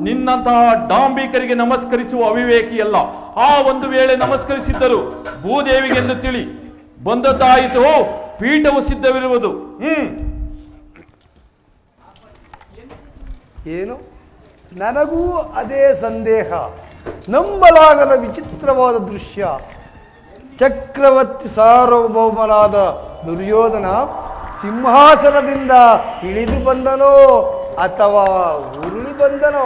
S3: ನಿನ್ನಂತಹ ಡಾಂಬಿಕರಿಗೆ ನಮಸ್ಕರಿಸುವ ಅವಿವೇಕಿಯಲ್ಲ. ಆ ಒಂದು ವೇಳೆ ನಮಸ್ಕರಿಸಿದ್ದರು ಭೂದೇವಿಗೆಂದು ತಿಳಿ ಬಂದದ್ದಾಯಿತು. ಪೀಠವು ಸಿದ್ಧವಿರುವುದು.
S9: ಏನು? ನನಗೂ ಅದೇ ಸಂದೇಹ. ನಂಬಲಾಗದ ವಿಚಿತ್ರವಾದ ದೃಶ್ಯ. ಚಕ್ರವರ್ತಿ ಸಾರ್ವಭೌಮನಾದ ದುರ್ಯೋಧನ ಸಿಂಹಾಸನದಿಂದ ಇಳಿದು ಬಂದನೋ ಅಥವಾ ಉರುಳಿ ಬಂದನೋ?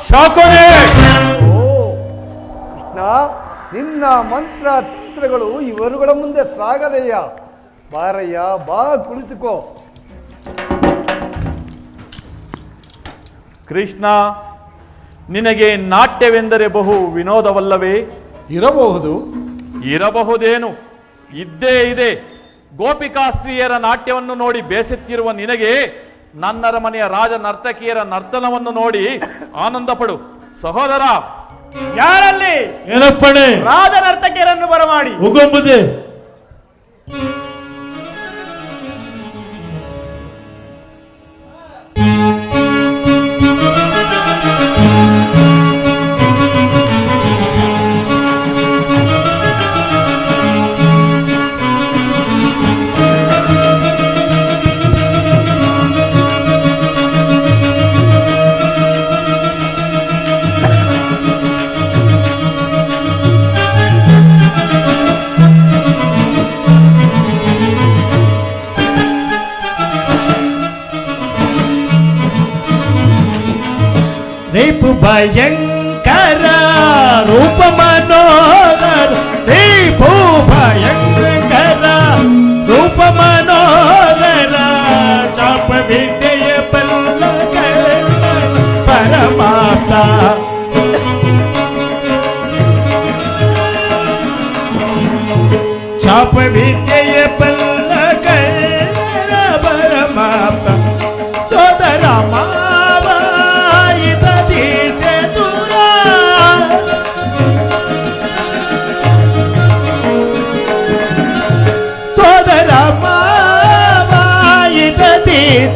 S3: ಶಾಕೋನೆ!
S9: ಓ ಕೃಷ್ಣ, ನಿನ್ನ ಮಂತ್ರ ತಂತ್ರಗಳು ಇವರುಗಳ ಮುಂದೆ ಸಾಗದೆಯ. ಬಾರಯ್ಯ, ಬಾ, ಕುಳಿತುಕೋ.
S3: ಕೃಷ್ಣ, ನಿನಗೆ ನಾಟ್ಯವೆಂದರೆ ಬಹು ವಿನೋದವಲ್ಲವೇ?
S8: ಇರಬಹುದು.
S3: ಇರಬಹುದೇನು, ಇದ್ದೇ ಇದೆ. ಗೋಪಿಕಾಸ್ತ್ರೀಯರ ನಾಟ್ಯವನ್ನು ನೋಡಿ ಬೇಸತ್ತಿರುವ ನಿನಗೆ ನನ್ನರ ಮನೆಯ ರಾಜ ನರ್ತಕಿಯರ ನರ್ತನವನ್ನು ನೋಡಿ ಆನಂದ ಪಡು. ಸಹೋದರ,
S5: ಯಾರಲ್ಲಿ
S3: ಏನಪ್ಪಣೆ?
S5: ರಾಜ ನರ್ತಕಿಯರನ್ನು ಬರಮಾಡಿ.
S3: ಉಗುಂಬುದೆ.
S5: ರೇಪು ಭಯಂಕರ ರೂಪ ಮನೋಹರ, ರೇಪು ಭಯಂಕರ ರೂಪ ಮನೋಹರ, ಚಾಪ ವಿದ್ಯೆಯ ಬಲ್ಲ ಪರಮಾತ್ಮ, ಚಾಪ ವಿದ್ಯೆಯ ಬಲ್ಲ ಪರಮಾತ್ಮ, ಸೋದರ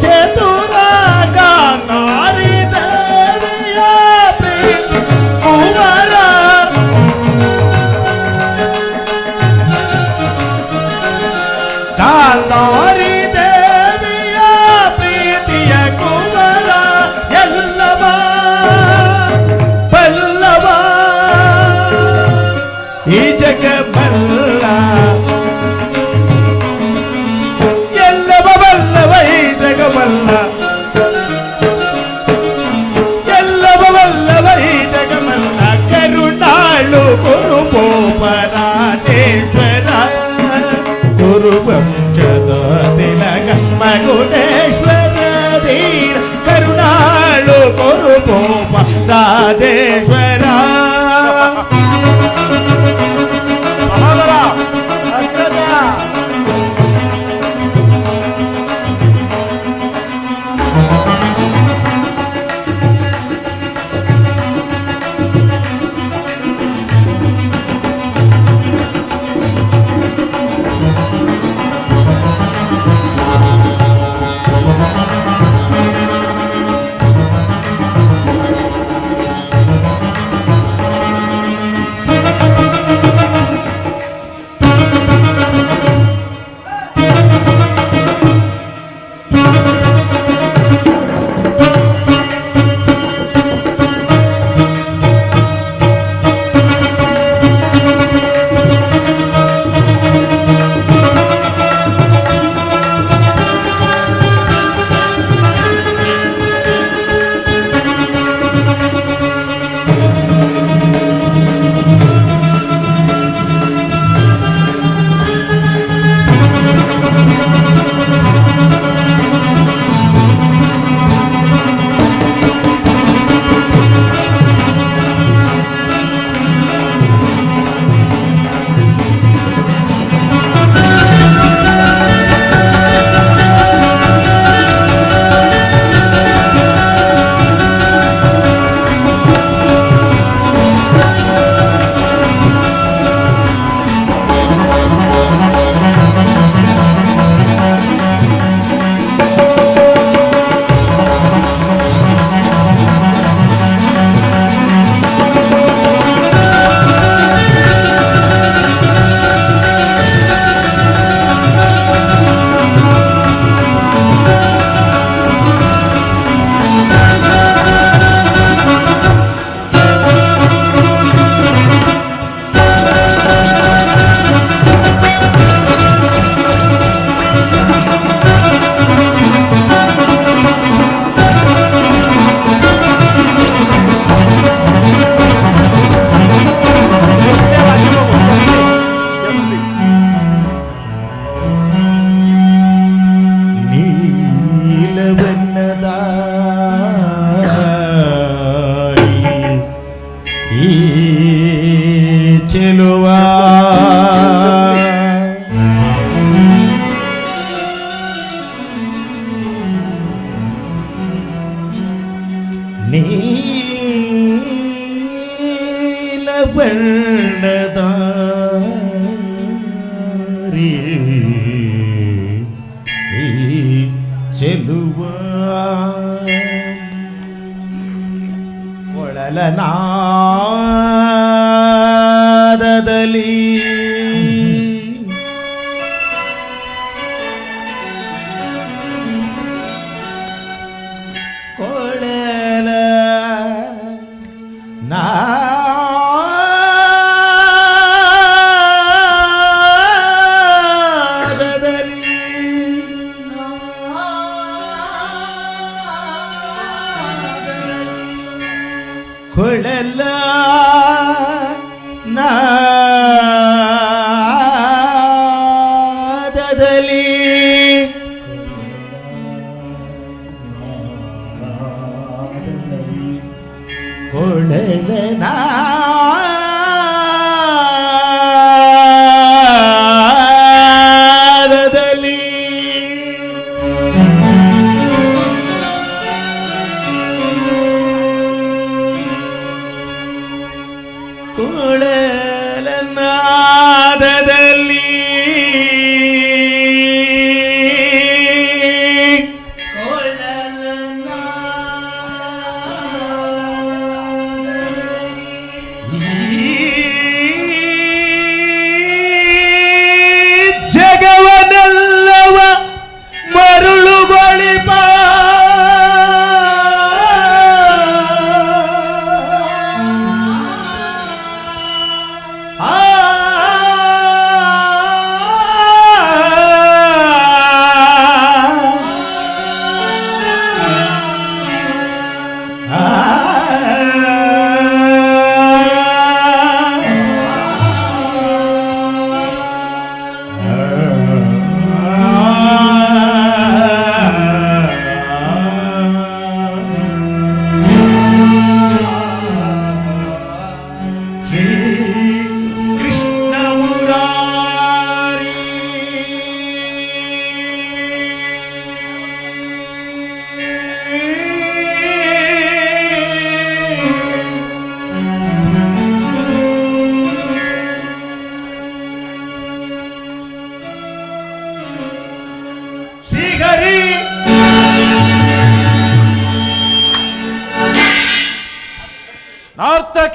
S5: ಚತುರ ಗಾನಾರಿ ದೇವಿಯ ಪ್ರೀತಿ ಗಾಂಧಾರಿ ದೇವಿಯ ಪ್ರೀತಿಯ ಕುವರ ಎಲ್ಲವ ಬಲ್ಲವ ಈ ಜಗ ಬಲ್ಲ ಎಲ್ಲವ ಬಲ್ಲವ ಈ ಜಗ ಬಲ್ಲ ಎಲ್ಲವ ಬಲ್ಲವ ಈ ಜಗ ಬಲ್ಲ ಕರುಣಾಳು ಕುರುಪೋಪರಾಜೇಶ್ವರ ಕುರುವಂಶದ ತಿಲಕ ಮಗುಟೇಶ್ವರ ಧೀರ ಕರುಣಾಳು ಕುರುಪೋಪ ರಾಜೇಶ್ವರ ಕೊಳಲನಾದದಲ್ಲಿ ಕೊಳಲ ನಾದದಲ್ಲಿ ಕೊಳಲ ನಾದದಲ್ಲಿ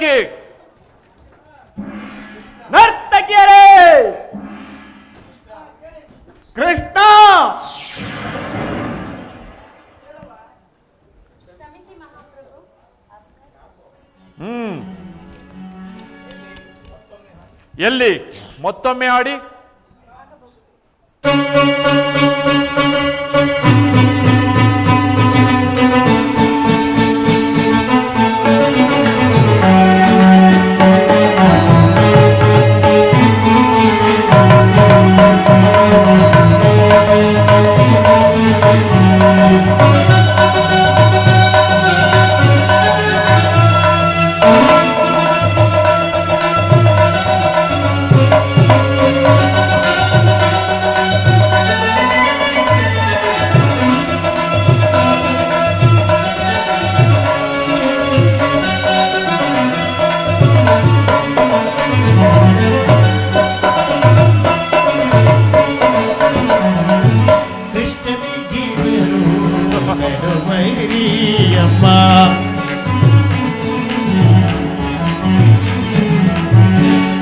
S3: ನರ್ತಕಿ
S5: ನರ್ತಕಿಯರೇ, ಕೃಷ್ಣ
S3: ಎಲ್ಲಿ ಮತ್ತೊಮ್ಮೆ ಆಡಿ.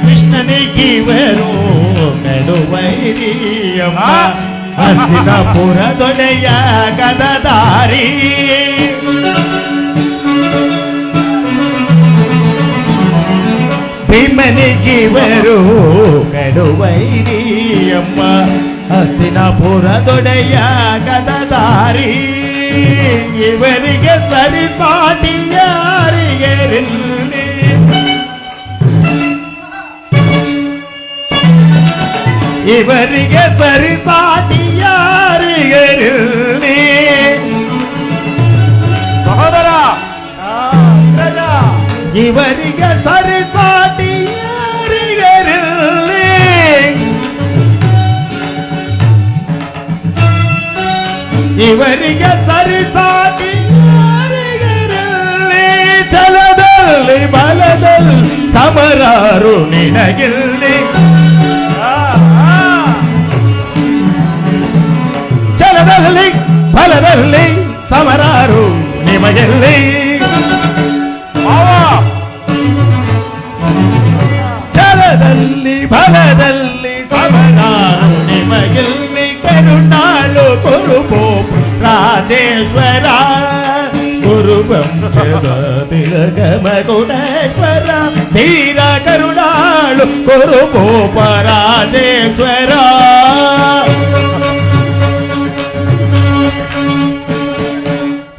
S5: ಕೃಷ್ಣನಿಗಿವರು ಮೆಡುವೈರಿಯಮ್ಮ, ಹಸ್ತಿನಪುರದೊಡೆಯ ಗದದಾರಿ. ಭೀಮನಿಗಿವರು ಮೆಡುವೈರಿಯಮ್ಮ, ಹಸ್ತಿನಪುರದೊಡೆಯ ಗದದಾರಿ. ಇವರಿಗೆ ಸರಿಸಾಟಿ ಯಾರಿಗೆರಿಲ್ಲಿ, ಇವರಿಗೆ ಸರಿಸಾಟಿ ಯಾರಿಗೆರಿಲ್ಲಿ.
S3: ಸಹೋದರ
S5: ಇವರಿಗೆ ಸರಿಸಾಟಿ ಯಾರಿಗೆರಿಲ್ಲಿ. ಇವರಿಗೆ ಸರಿಸಾಟಿ ಯಾರಿಗೆರಿಲ್ಲಿ. ಛಲದಲ್ಲಿ ಬಲದಲ್ಲಿ ಸಮರಾರು ನಿನಗಿಲ್ಲಿ. ಛಲದಲ್ಲಿ ಫಲದಲ್ಲಿ ಸಮರಾರು ನಿಮಗೆಲ್ಲಿ. ಛಲದಲ್ಲಿ ಫಲದಲ್ಲಿ ಸಮರಾರು ನಿಮಗೆಲ್ಲಿ. ಕರುಣಾಳು ಕುರುಬೋ ರಾಜೇಶ್ವರ, ಗುರುವಂಶದ ತಿಲಗಮ ಗುಣೇಶ್ವರ. ಧೀರ ಕರುಣಾಳು ಕುರುಬೋಪ ರಾಜೇಶ್ವರ.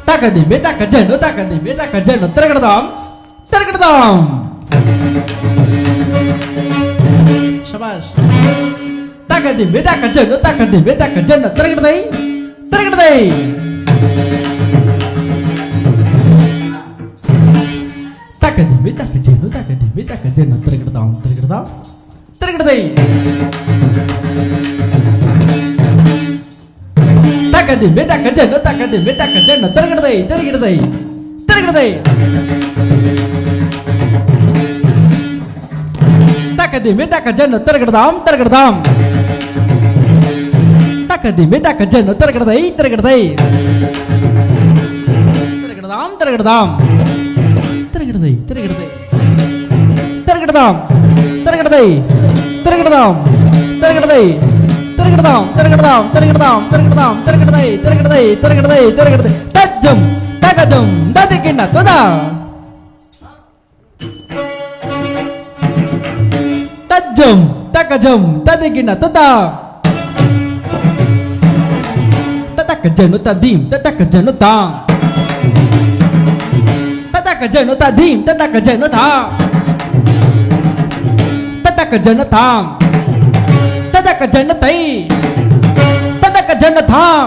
S6: ತಾಕದಿ ಬೇತಾಕ ಜಣ್ಣು, ತಾಕದಿ ಬೇತಾಕ ಜಣ್ಣು, ತಿರಗಡದಾಂ ತಿರಗಡದಾಂ. ಶಬಾಷ್. ತಾಕದಿ ಬೇತಾಕ ಜಣ್ಣು, ತಾಕದಿ ಬೇತಾಕ ಜಣ್ಣು, ತಿರಗಡದೈ ತಿರಗಡದೈ. ತಾಕದಿ ಬೇತಾಕ ಜಣ್ಣು, ತಾಕದಿ ಬೇತಾಕ ಜಣ್ಣು, ತಿರಗಡದಾಂ ತಿರಗಡದಾಂ ತಿರಗಡದೈ. ತಾಕದಿ ಬೇತಾಕ ಜಣ್ಣು, ತಾಕದಿ ಬೇತಾಕ ಜಣ್ಣು, ತಿರಗಡದೈ ತಿರಗಡದೈ ತಿರಗಡದೈ. ತಾಕದಿ ಬೇತಾಕ ಜಣ್ಣು, ತಿರಗಡದಾಂ ತಿರಗಡದಾಂ. ತಾಕದಿ ಬೇತಾಕ ಜಣ್ಣು, ತಿರಗಡದೈ ತಿರಗಡದೈ ತಿರಗಡದಾಂ ತಿರಗಡದಾಂ ತಿರಗಡದೈ ತಿರಗಡದೈ ತಿರಗಡದಾಂ ತಿರಗಡದೈ ತಿರಗಡದಾಂ ತಿರಗಡದೈ ತಿರಗಡದಾಂ ತಿರಗಡದಾಂ ತಿರಗಡದಾಂ ತಿರಗಡದಾಂ ತಿರಗಡದೈ ತಿರಗಡದೈ ತಿರಗಡದೈ ತಿರಗಡದೈ. ತಜ್ಜಂ ತಗಜಂ ದದಿಗಿಣ್ಣ ತುದ. ತಜ್ಜಂ ತಗಜಂ ತದಿಗಿಣ್ಣ ತುದ. ತತಕ ಜನು ತದೀಂ ತತಕ ಜನು ತಾಂ. ತತಕ ಜನು ತದೀಂ ತತಕ ಜನು ತಾಂ. ತತಕ ಜನು ತಾಂ ತತಕ ಜನು ತೈ. ತತಕ ಜನು ತಾಂ.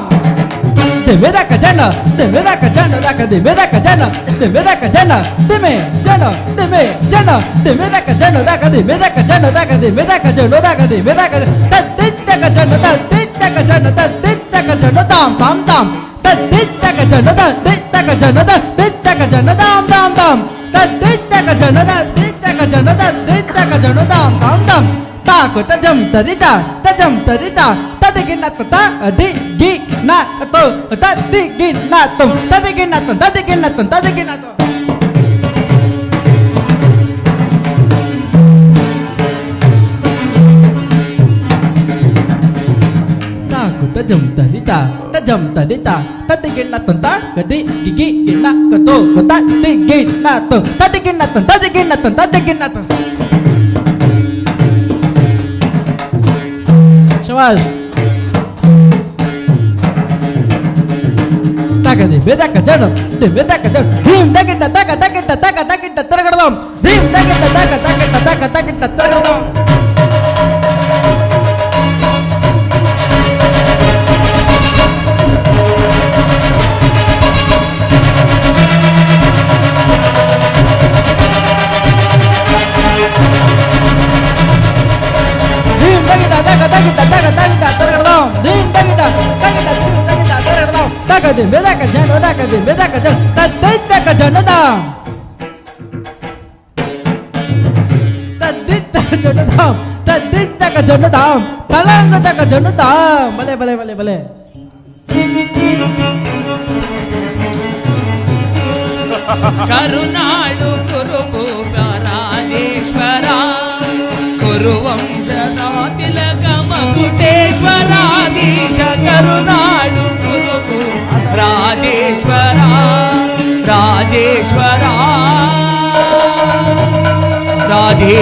S6: ದಿಮೆದಕ ಜನ ದಿಮೆದಕ ಜನ ದಕ ದಿಮೆದಕ ಜನ ದಿಮೆದಕ ಜನ ದಿಮೆ ಜನ ದಿಮೆ ಜನ ದಿಮೆದಕ ಜನ ದಕ ದಿಮೆದಕ ಜನ ದಕ ದಿಮೆದಕ ಜನ ದಕ ದಿಮೆದಕ ತದ್ದಿದ್ದಕ ಜನ ತದ್ದಿದ್ದಕ ಜನ ತದ್ದಿದ್ದಕ ಜನ ತಾಂ ತಾಂ ತಾಂ. ತದ್ದಿದ್ದಕ ಜನ ತದ್ದಿದ್ದಕ ಜನ ತದ್ದಿದ್ದಕ ಜನ ತಾಂ ತಾಂ ತಾಂ. ತದ್ದಿದ್ದಕ ಜನ ತದ್ದಿದ್ದಕ ಜನ ತದ್ದಿದ್ದಕ ಜನ ತಾಂ ತಾಂ ತಾಂ. ತಾಕು ತಜಂ ತರಿತ ತಜಂ ತರಿತ ತದಿಗಿನ್ನತ ತದಿಗಿನ್ನತ ತದಿಗಿನ್ನತ ತದಿಗಿನ್ನತ ತದಿಗಿನ್ನತ ತದಿಗಿನ್ನತ. ತಜಂ ತರಿತ ತಜಂ ತರಿತ ತದಿಗಿಣ್ಣ ತಂತ ಗದಿ ಗಿಗಿ ಗಿಣ್ಣ ಕತೋ ಕತ ದಿಗಿಣ್ಣ ತೋ ತದಿಗಿಣ್ಣ ತಂತ ತದಿಗಿಣ್ಣ ತಂತ ತದಿಗಿಣ್ಣ ತಂತ ಶವಾಲ್ ತಗದಿ ಬೇದಕ ಜಡ ಬೇದಕ ಜಡ ಭೀಮ್ ತಗಿಟ್ಟ ತಗ ತಗಿಟ್ಟ ತಗ ತಗಿಟ್ಟ ತರಗಡದಂ ಭೀಮ್ ತಗಿಟ್ಟ ತಗ ತಗಿಟ್ಟ ತಗ ತಗಿಟ್ಟ ತರಗಡದಂ ಭೀಮ್ ತಗಿಟ್ಟ ತಗ ತಗಿಟ್ಟ ತಗ ತಗಿಟ್ಟ ತರಗಡದಂ ಭೀಮ್ ತಗಿಟ್ಟ ತಗಿಟ್ಟ ತಗಿಟ್ಟ ತರಗಡದಂ ತಗದಿ ಬೇದಕ ಜಡ ತಗದಿ ಬೇದಕ ಜಡ ತದಿಟ್ಟಕ ಜನದಂ ತದಿಟ್ಟಕ ಜನದಂ ತದಿಟ್ಟಕ ಜನದಂ ತಲಂಗತಕ ಜನದಂ ಬಲೆ ಬಲೆ ಬಲೆ ಬಲೆ
S10: ಕರುನಾಡು ಕುರುಭೂಪ ರಾಜೇಶ್ವರ ಕುರುವಂಶದ ತಿಲಕ ಮಕುಟೇಶ್ವರಾಧೀಶ ಕರುನಾಡು ಕುರುಭೂಪ ರಾಜೇಶ್ವರ ರಾಜೇಶ್ವರ ರಾಜೇ